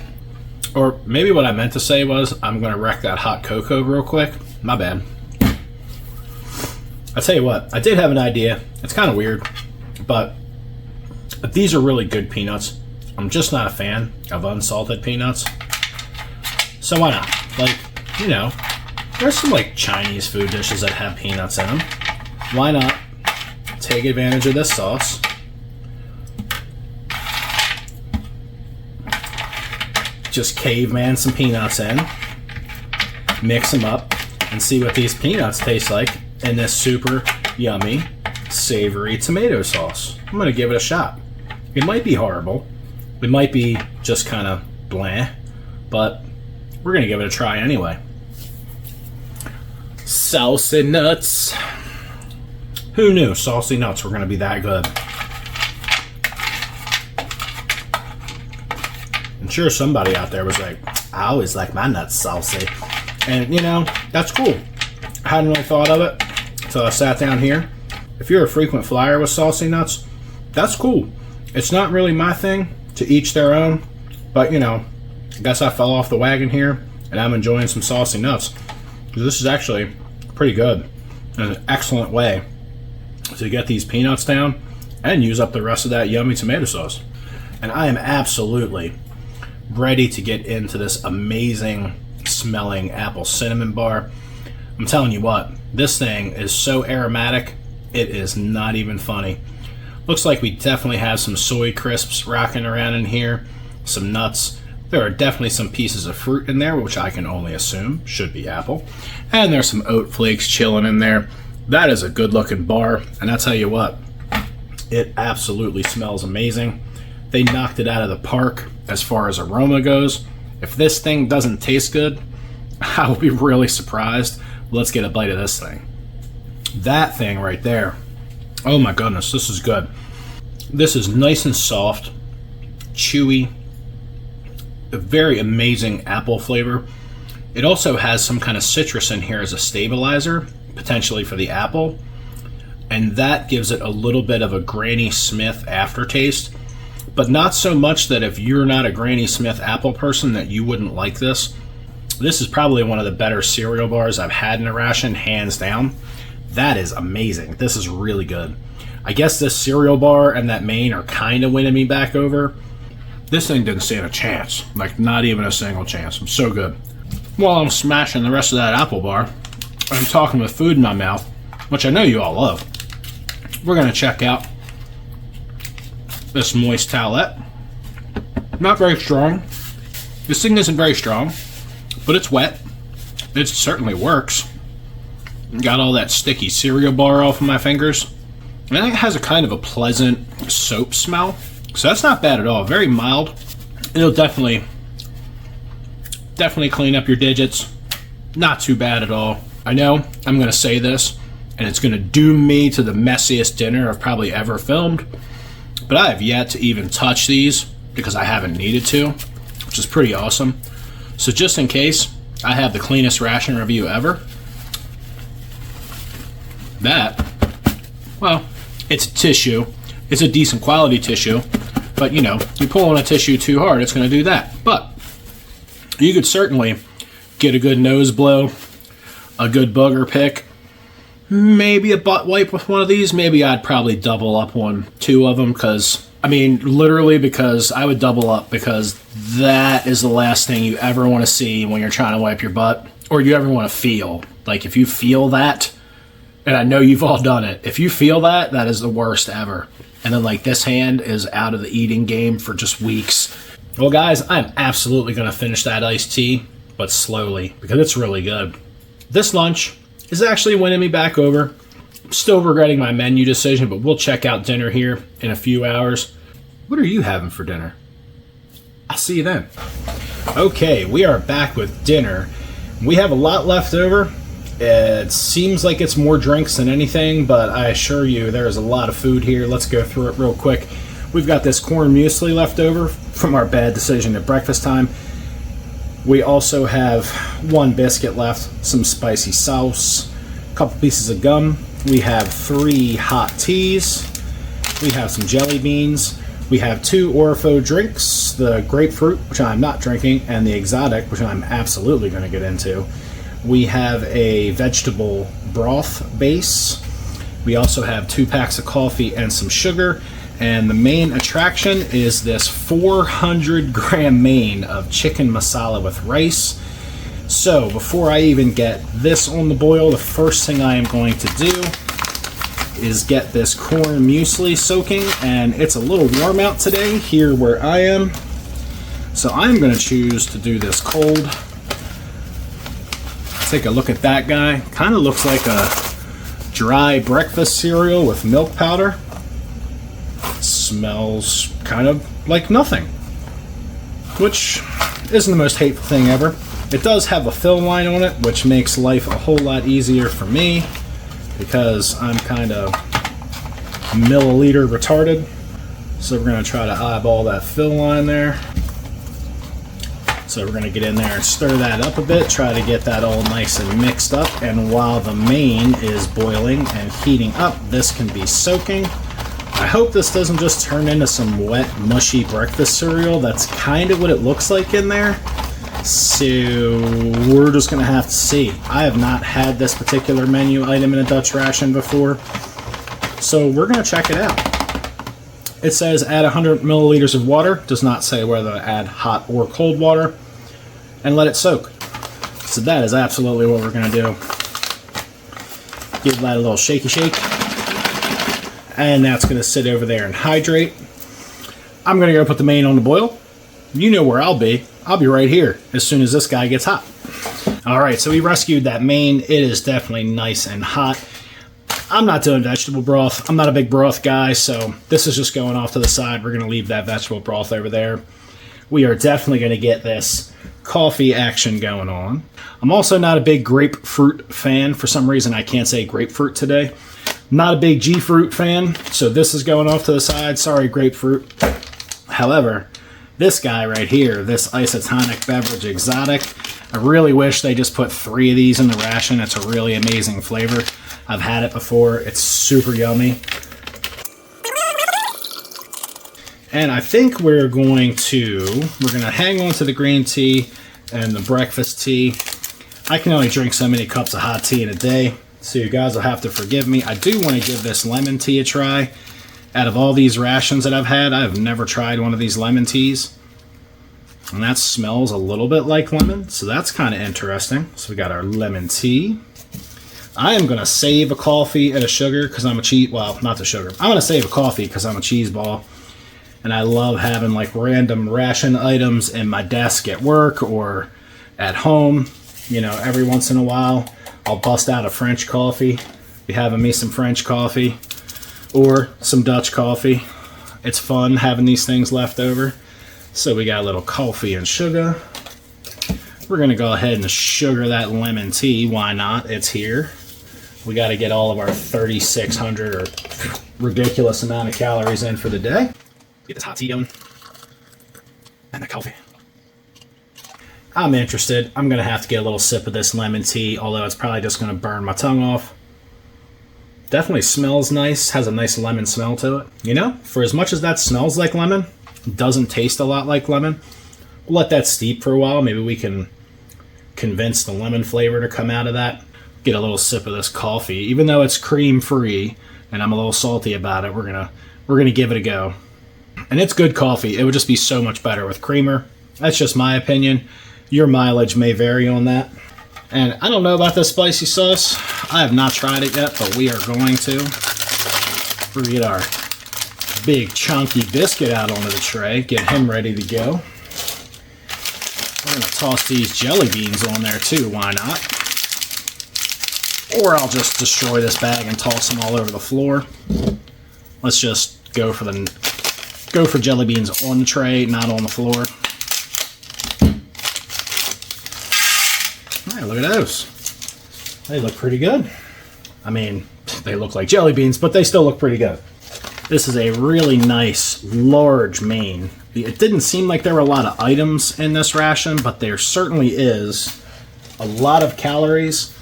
Or maybe what I meant to say was, I'm going to wreck that hot cocoa real quick. My bad. I'll tell you what, I did have an idea. It's kind of weird, but these are really good peanuts. I'm just not a fan of unsalted peanuts. So why not? Like, you know, there's some like Chinese food dishes that have peanuts in them. Why not take advantage of this sauce? Just caveman some peanuts in, mix them up, and see what these peanuts taste like in this super yummy, savory tomato sauce. I'm going to give it a shot. It might be horrible. It might be just kind of blah, but we're going to give it a try anyway. Saucy nuts. Who knew saucy nuts were going to be that good? I'm sure somebody out there was like, I always like my nuts saucy. And, you know, that's cool. I hadn't really thought of it until I sat down here. If you're a frequent flyer with saucy nuts, that's cool. It's not really my thing, to each their own. But, you know, I guess I fell off the wagon here, and I'm enjoying some saucy nuts. This is actually pretty good. And an excellent way to get these peanuts down and use up the rest of that yummy tomato sauce. And I am absolutely ready to get into this amazing smelling apple cinnamon bar. I'm telling you what, this thing is so aromatic, it is not even funny. Looks like we definitely have some soy crisps rocking around in here, some nuts. There are definitely some pieces of fruit in there, which I can only assume should be apple. And there's some oat flakes chilling in there. That is a good looking bar, and I'll tell you what, it absolutely smells amazing. They knocked it out of the park as far as aroma goes. If this thing doesn't taste good, I will be really surprised. Let's get a bite of this thing. That thing right there. Oh my goodness, this is good. This is nice and soft, chewy, a very amazing apple flavor. It also has some kind of citrus in here as a stabilizer, potentially for the apple. And that gives it a little bit of a Granny Smith aftertaste. But not so much that if you're not a Granny Smith apple person that you wouldn't like this. This is probably one of the better cereal bars I've had in a ration, hands down. That is amazing. This is really good. I guess this cereal bar and that main are kind of winning me back over. This thing didn't stand a chance. Like, not even a single chance. I'm so good. While I'm smashing the rest of that apple bar, I'm talking with food in my mouth, which I know you all love. We're going to check out this moist towelette. Not very strong. This thing isn't very strong, but it's wet. It certainly works. Got all that sticky cereal bar off of my fingers. And it has a kind of a pleasant soap smell. So that's not bad at all. Very mild. It'll definitely clean up your digits. Not too bad at all. I know I'm going to say this, and it's going to doom me to the messiest dinner I've probably ever filmed. But I have yet to even touch these because I haven't needed to, which is pretty awesome. So just in case, I have the cleanest ration review ever. That, well, it's a tissue. It's a decent quality tissue. But, you know, you pull on a tissue too hard, it's going to do that. But you could certainly get a good nose blow, a good booger pick, maybe a butt wipe with one of these. Maybe I'd probably double up on 2 of them because, I mean, literally because I would double up because that is the last thing you ever want to see when you're trying to wipe your butt, or you ever want to feel. Like, if you feel that, and I know you've all done it, if you feel that, that is the worst ever. And then, like, this hand is out of the eating game for just weeks. Well, guys, I'm absolutely going to finish that iced tea, but slowly, because it's really good. This lunch is actually winning me back over. I'm still regretting my menu decision, but we'll check out dinner here in a few hours. What are you having for dinner? I'll see you then. Okay, we are back with dinner. We have a lot left over. It seems like it's more drinks than anything, but I assure you there is a lot of food here. Let's go through it real quick. We've got this corn muesli left over from our bad decision at breakfast time. We also have 1 biscuit left, some spicy sauce, a couple pieces of gum. We have 3 hot teas. We have some jelly beans. We have 2 Orifo drinks, the grapefruit, which I'm not drinking, and the exotic, which I'm absolutely going to get into. We have a vegetable broth base. We also have 2 packs of coffee and some sugar. And the main attraction is this 400-gram main of chicken masala with rice. So before I even get this on the boil, the first thing I am going to do is get this corn muesli soaking. And it's a little warm out today here where I am. So I'm going to choose to do this cold. Take a look at that guy. Kind of looks like a dry breakfast cereal with milk powder. Smells kind of like nothing, which isn't the most hateful thing ever. It does have a fill line on it, which makes life a whole lot easier for me because I'm kind of milliliter retarded. So we're going to try to eyeball that fill line there. So we're going to get in there and stir that up a bit, try to get that all nice and mixed up. And while the main is boiling and heating up, this can be soaking. I hope this doesn't just turn into some wet, mushy breakfast cereal. That's kind of what it looks like in there. So we're just going to have to see. I have not had this particular menu item in a Dutch ration before. So we're going to check it out. It says add 100 milliliters of water. Does not say whether to add hot or cold water. And let it soak. So that is absolutely what we're going to do. Give that a little shaky shake. And that's going to sit over there and hydrate. I'm going to go put the main on the boil. You know where I'll be. I'll be right here as soon as this guy gets hot. Alright, so we rescued that main. It is definitely nice and hot. I'm not doing vegetable broth. I'm not a big broth guy, so this is just going off to the side. We're going to leave that vegetable broth over there. We are definitely going to get this coffee action going on. I'm also not a big grapefruit fan. For some reason, I can't say grapefruit today. Not a big G-fruit fan, so this is going off to the side. Sorry, grapefruit. However, this guy right here, this isotonic beverage exotic, I really wish they just put 3 of these in the ration. It's a really amazing flavor. I've had it before. It's super yummy. And I think we're going to hang on to the green tea and the breakfast tea. I can only drink so many cups of hot tea in a day, so you guys will have to forgive me. I do want to give this lemon tea a try. Out of all these rations that I've had, I've never tried one of these lemon teas. And that smells a little bit like lemon, so that's kind of interesting. So we got our lemon tea. I am going to save a coffee and a sugar because I'm a cheese... Well, not the sugar. I'm going to save a coffee because I'm a cheese ball. And I love having like random ration items in my desk at work or at home. You know, every once in a while, I'll bust out a French coffee. Be having me some French coffee or some Dutch coffee. It's fun having these things left over. So we got a little coffee and sugar. We're gonna go ahead and sugar that lemon tea. Why not? It's here. We got to get all of our 3,600 or ridiculous amount of calories in for the day. Get this hot tea going. And the coffee. I'm interested. I'm going to have to get a little sip of this lemon tea, although it's probably just going to burn my tongue off. Definitely smells nice. Has a nice lemon smell to it. You know, for as much as that smells like lemon, it doesn't taste a lot like lemon. We'll let that steep for a while. Maybe we can convince the lemon flavor to come out of that. Get a little sip of this coffee. Even though it's cream free and I'm a little salty about it, we're gonna give it a go. And it's good coffee. It would just be so much better with creamer. That's just my opinion. Your mileage may vary on that. And I don't know about this spicy sauce. I have not tried it yet, but we are going to. We're gonna get our big chunky biscuit out onto the tray, get him ready to go. We're gonna toss these jelly beans on there too, why not? Or I'll just destroy this bag and toss them all over the floor. Let's just go for jelly beans on the tray, not on the floor. All right, look at those. They look pretty good. I mean, they look like jelly beans, but they still look pretty good. This is a really nice, large main. It didn't seem like there were a lot of items in this ration, but there certainly is a lot of calories.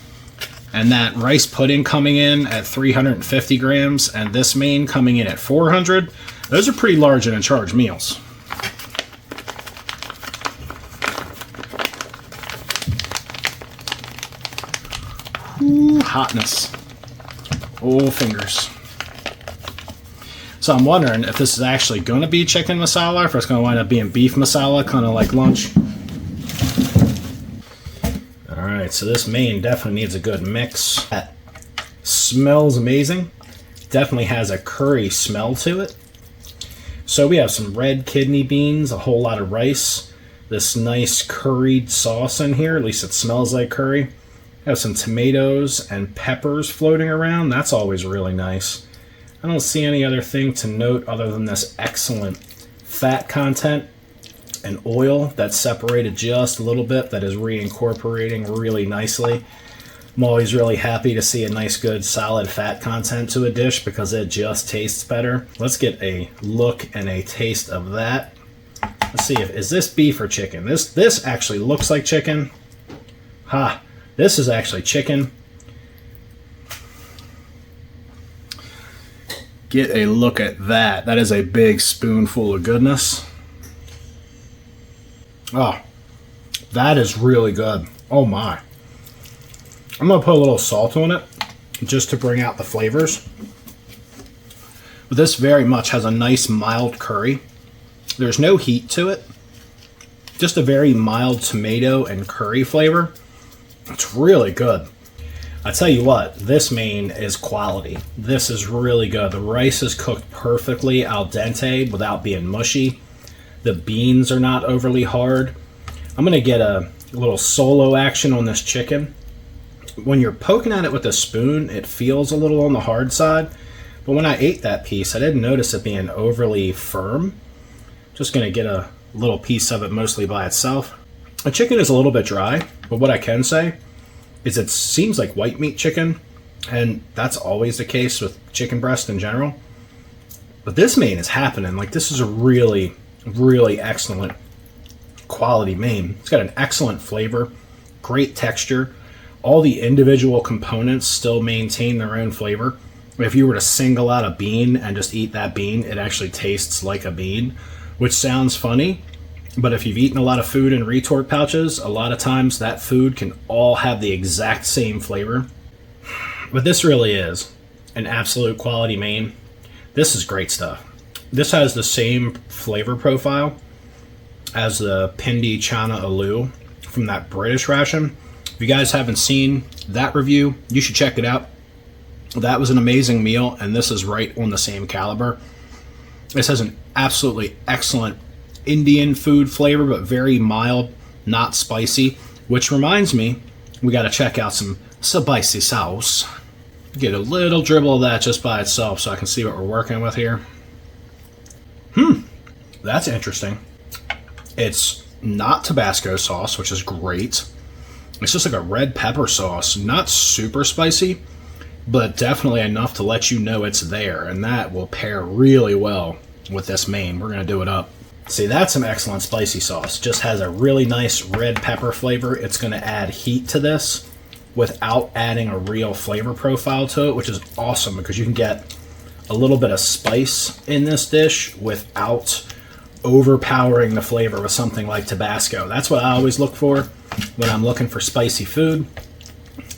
And that rice pudding coming in at 350 grams and this main coming in at 400, those are pretty large and in charge meals. Ooh, hotness. Oh, fingers. So I'm wondering if this is actually going to be chicken masala or if it's going to wind up being beef masala, kind of like lunch. Alright, so this main definitely needs a good mix. That smells amazing. Definitely has a curry smell to it. So we have some red kidney beans, a whole lot of rice, this nice curried sauce in here, at least it smells like curry. We have some tomatoes and peppers floating around. That's always really nice. I don't see any other thing to note other than this excellent fat content and oil that's separated just a little bit, that is reincorporating really nicely. I'm always really happy to see a nice, good, solid fat content to a dish because it just tastes better. Let's get a look and a taste of that. Let's see, is this beef or chicken? This actually looks like chicken. Ha! This is actually chicken. Get a look at that. That is a big spoonful of goodness. Oh, that is really good. Oh my. I'm going to put a little salt on it just to bring out the flavors. But this very much has a nice mild curry. There's no heat to it. Just a very mild tomato and curry flavor. It's really good. I tell you what, this main is quality. This is really good. The rice is cooked perfectly al dente without being mushy. The beans are not overly hard. I'm going to get a little solo action on this chicken. When you're poking at it with a spoon, it feels a little on the hard side. But when I ate that piece, I didn't notice it being overly firm. Just going to get a little piece of it mostly by itself. The chicken is a little bit dry, but what I can say is it seems like white meat chicken, and that's always the case with chicken breast in general. But this main is happening. Like, this is a really, really excellent quality main. It's got an excellent flavor, great texture. All the individual components still maintain their own flavor. If you were to single out a bean and just eat that bean, it actually tastes like a bean, which sounds funny. But if you've eaten a lot of food in retort pouches, a lot of times that food can all have the exact same flavor. But this really is an absolute quality main. This is great stuff. This has the same flavor profile as the Pindi Chana Aloo from that British ration. If you guys haven't seen that review, you should check it out. That was an amazing meal, and this is right on the same caliber. This has an absolutely excellent Indian food flavor, but very mild, not spicy. Which reminds me, we got to check out some spicy sauce. Get a little dribble of that just by itself so I can see what we're working with here. That's interesting. It's not Tabasco sauce, which is great. It's just like a red pepper sauce. Not super spicy, but definitely enough to let you know it's there. And that will pair really well with this main. We're going to do it up. See, that's some excellent spicy sauce. Just has a really nice red pepper flavor. It's going to add heat to this without adding a real flavor profile to it, which is awesome because you can get a little bit of spice in this dish without overpowering the flavor with something like Tabasco. That's what I always look for when I'm looking for spicy food.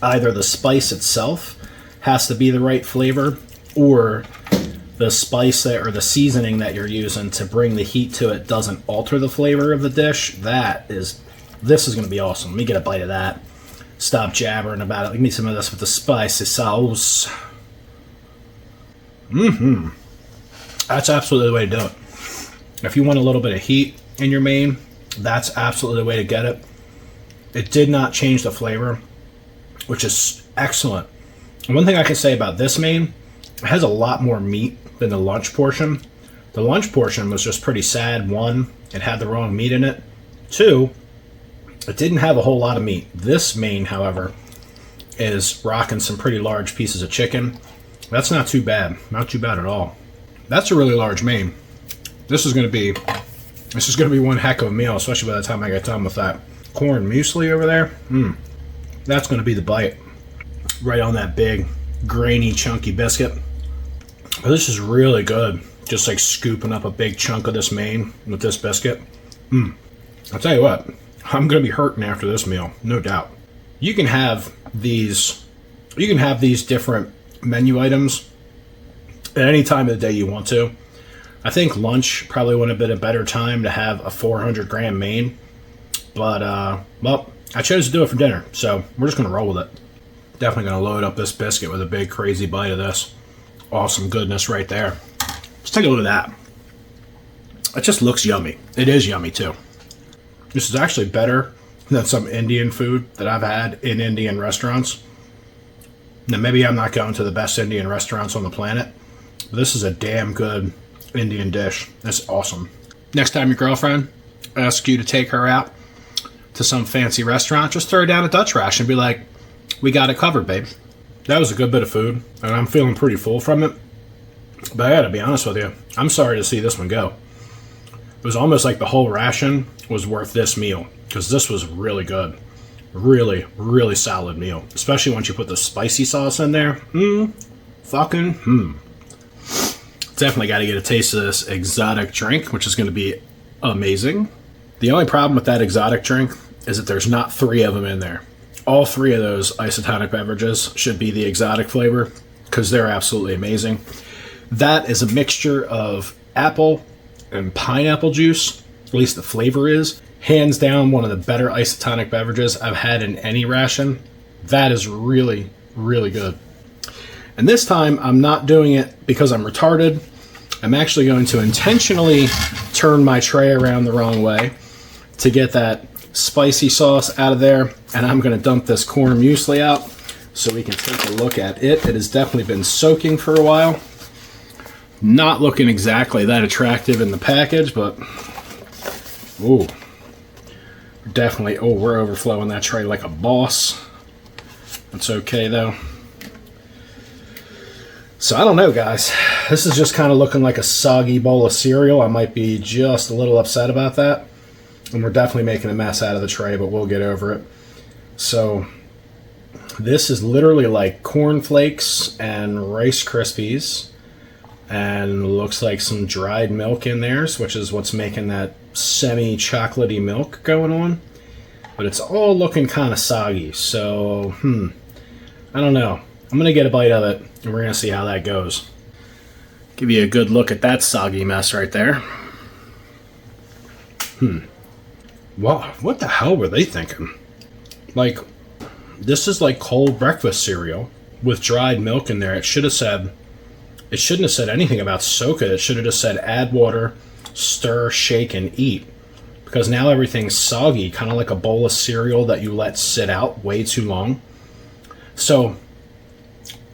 Either the spice itself has to be the right flavor, or the spice or the seasoning that you're using to bring the heat to it doesn't alter the flavor of the dish. This is going to be awesome. Let me get a bite of that. Stop jabbering about it. Give me some of this with the spicy sauce. That's absolutely the way to do it. If you want a little bit of heat in your main, that's absolutely the way to get it. It did not change the flavor, which is excellent. And one thing I can say about this main, it has a lot more meat than the lunch portion. The lunch portion was just pretty sad. One, it had the wrong meat in it. Two, it didn't have a whole lot of meat. This main, however, is rocking some pretty large pieces of chicken. That's not too bad. Not too bad at all. That's a really large main. This is going to be one heck of a meal, especially by the time I get done with that corn muesli over there. That's going to be the bite. Right on that big, grainy, chunky biscuit. But this is really good. Just like scooping up a big chunk of this main with this biscuit. I'll tell you what, I'm going to be hurting after this meal, no doubt. You can have these different menu items at any time of the day you want to. I think lunch probably would have been a better time to have a 400 gram main, but well, I chose to do it for dinner, so we're just going to roll with it. Definitely going to load up this biscuit with a big crazy bite of this. Awesome goodness right there. Let's take a look at that. It just looks yummy. It is yummy too. This is actually better than some Indian food that I've had in Indian restaurants. Now maybe I'm not going to the best Indian restaurants on the planet, but this is a damn good Indian dish. That's awesome. Next time your girlfriend asks you to take her out to some fancy restaurant, just throw her down a Dutch Ration and be like, we got it covered, babe. That was a good bit of food, and I'm feeling pretty full from it. But I gotta be honest with you, I'm sorry to see this one go. It was almost like the whole ration was worth this meal, because this was really good. Really, really solid meal. Especially once you put the spicy sauce in there. Definitely got to get a taste of this exotic drink, which is going to be amazing. The only problem with that exotic drink is that there's not 3 of them in there. All 3 of those isotonic beverages should be the exotic flavor, because they're absolutely amazing. That is a mixture of apple and pineapple juice, at least the flavor is. Hands down, one of the better isotonic beverages I've had in any ration. That is really, really good. And this time, I'm not doing it because I'm retarded. I'm actually going to intentionally turn my tray around the wrong way to get that spicy sauce out of there. And I'm going to dump this corn muesli out so we can take a look at it. It has definitely been soaking for a while. Not looking exactly that attractive in the package, but ooh, definitely, we're overflowing that tray like a boss. It's okay though. So I don't know, guys. This is just kind of looking like a soggy bowl of cereal. I might be just a little upset about that. And we're definitely making a mess out of the tray, but we'll get over it. So this is literally like corn flakes and Rice Krispies. And looks like some dried milk in there, which is what's making that semi-chocolatey milk going on. But it's all looking kind of soggy. So, I don't know. I'm going to get a bite of it, and we're going to see how that goes. Give you a good look at that soggy mess right there. Wow, what the hell were they thinking? Like, this is like cold breakfast cereal with dried milk in there. It should have said It shouldn't have said anything about soak it. It should have just said add water, stir, shake, and eat. Because now everything's soggy, kind of like a bowl of cereal that you let sit out way too long. So,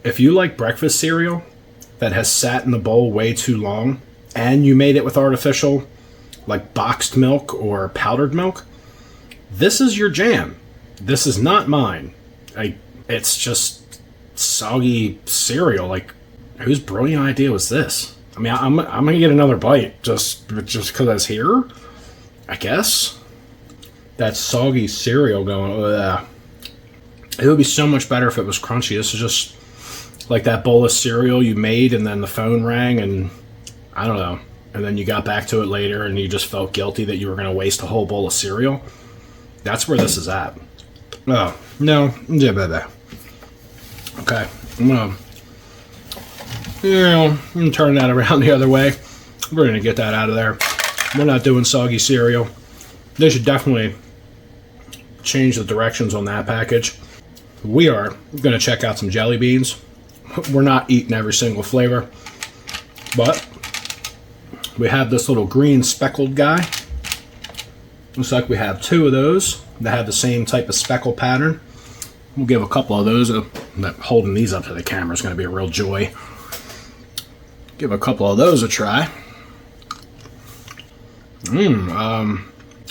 if you like breakfast cereal that has sat in the bowl way too long, and you made it with artificial, like boxed milk or powdered milk, this is your jam. This is not mine. It's just soggy cereal. Like, whose brilliant idea was this? I mean, I'm gonna get another bite just because I was here, I guess. That soggy cereal going, ugh. It would be so much better if it was crunchy. This is just like that bowl of cereal you made and then the phone rang and I don't know. And then you got back to it later and you just felt guilty that you were going to waste a whole bowl of cereal. That's where this is at. Oh, no. Yeah, baby. Okay. I'm gonna turn that around the other way. We're going to get that out of there. We're not doing soggy cereal. They should definitely change the directions on that package. We are going to check out some jelly beans. We're not eating every single flavor, but we have this little green speckled guy. Looks like we have 2 of those that have the same type of speckle pattern. We'll give a couple of those. Holding these up to the camera is going to be a real joy. Give a couple of those a try. I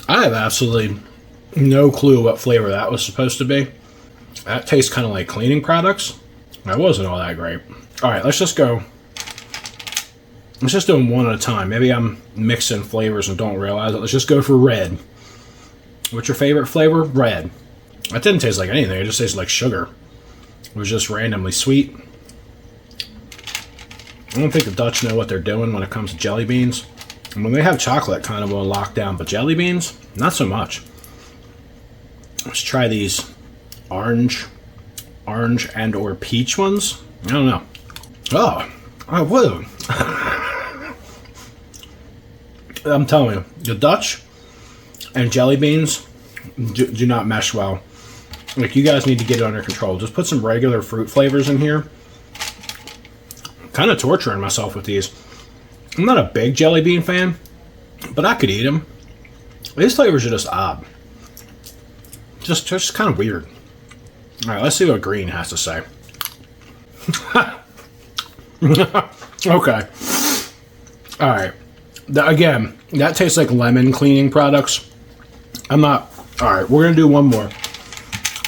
have absolutely no clue what flavor that was supposed to be. That tastes kind of like cleaning products. That wasn't all that great. All right, let's just go. Let's just do them one at a time. Maybe I'm mixing flavors and don't realize it. Let's just go for red. What's your favorite flavor? Red. That didn't taste like anything. It just tasted like sugar. It was just randomly sweet. I don't think the Dutch know what they're doing when it comes to jelly beans. And when they have chocolate, kind of on lockdown, but jelly beans, not so much. Let's try these orange and or peach ones. I don't know. Oh, I would. I'm telling you, the Dutch and jelly beans do not mesh well. Like, you guys need to get it under control. Just put some regular fruit flavors in here. Kind of torturing myself with these. I'm not a big jelly bean fan, but I could eat them. These flavors are just odd. Just kind of weird. All right, let's see what green has to say. Okay. All right. Again, that tastes like lemon cleaning products. I'm not... All right, we're going to do one more.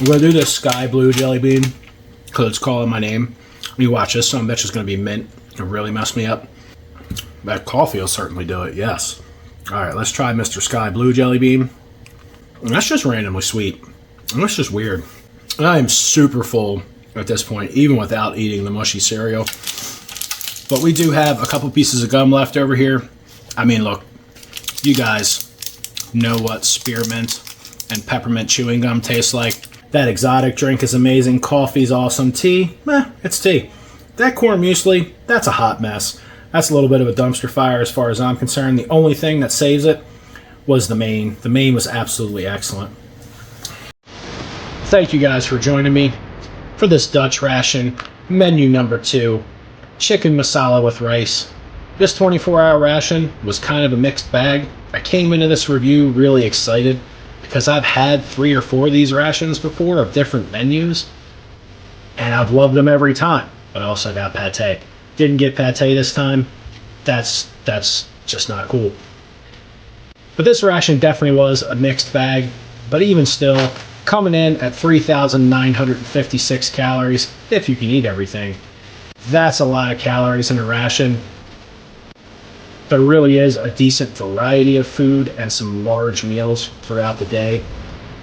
We're going to do this sky blue jelly bean because it's calling my name. You watch this, some bitch is going to be mint. It'll really mess me up. That coffee will certainly do it, yes. All right, let's try Mr. Sky Blue Jelly Bean. That's just randomly sweet. That's just weird. I am super full at this point, even without eating the mushy cereal. But we do have a couple pieces of gum left over here. I mean, look, you guys know what spearmint and peppermint chewing gum tastes like. That exotic drink is amazing. Coffee's awesome. Tea? It's tea. That corn muesli, that's a hot mess. That's a little bit of a dumpster fire as far as I'm concerned. The only thing that saves it was the main. The main was absolutely excellent. Thank you guys for joining me for this Dutch ration, menu number 2, chicken masala with rice. This 24-hour ration was kind of a mixed bag. I came into this review really excited because I've had 3 or 4 of these rations before of different menus, and I've loved them every time. But I also got pate. Didn't get pate this time. That's just not cool. But this ration definitely was a mixed bag. But even still, coming in at 3,956 calories, if you can eat everything, that's a lot of calories in a ration. There really is a decent variety of food and some large meals throughout the day.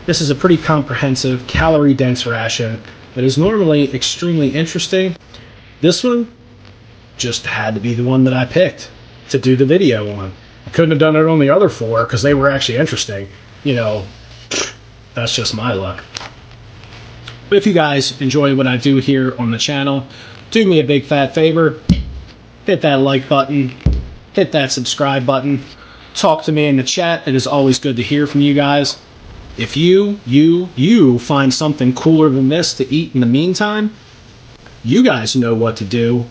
This is a pretty comprehensive, calorie-dense ration that is normally extremely interesting. This one just had to be the one that I picked to do the video on. I couldn't have done it on the other 4 because they were actually interesting. You know, that's just my luck. But if you guys enjoy what I do here on the channel, do me a big fat favor. Hit that like button. Hit that subscribe button. Talk to me in the chat. It is always good to hear from you guys. If you find something cooler than this to eat in the meantime, you guys know what to do.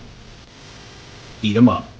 Eat 'em up.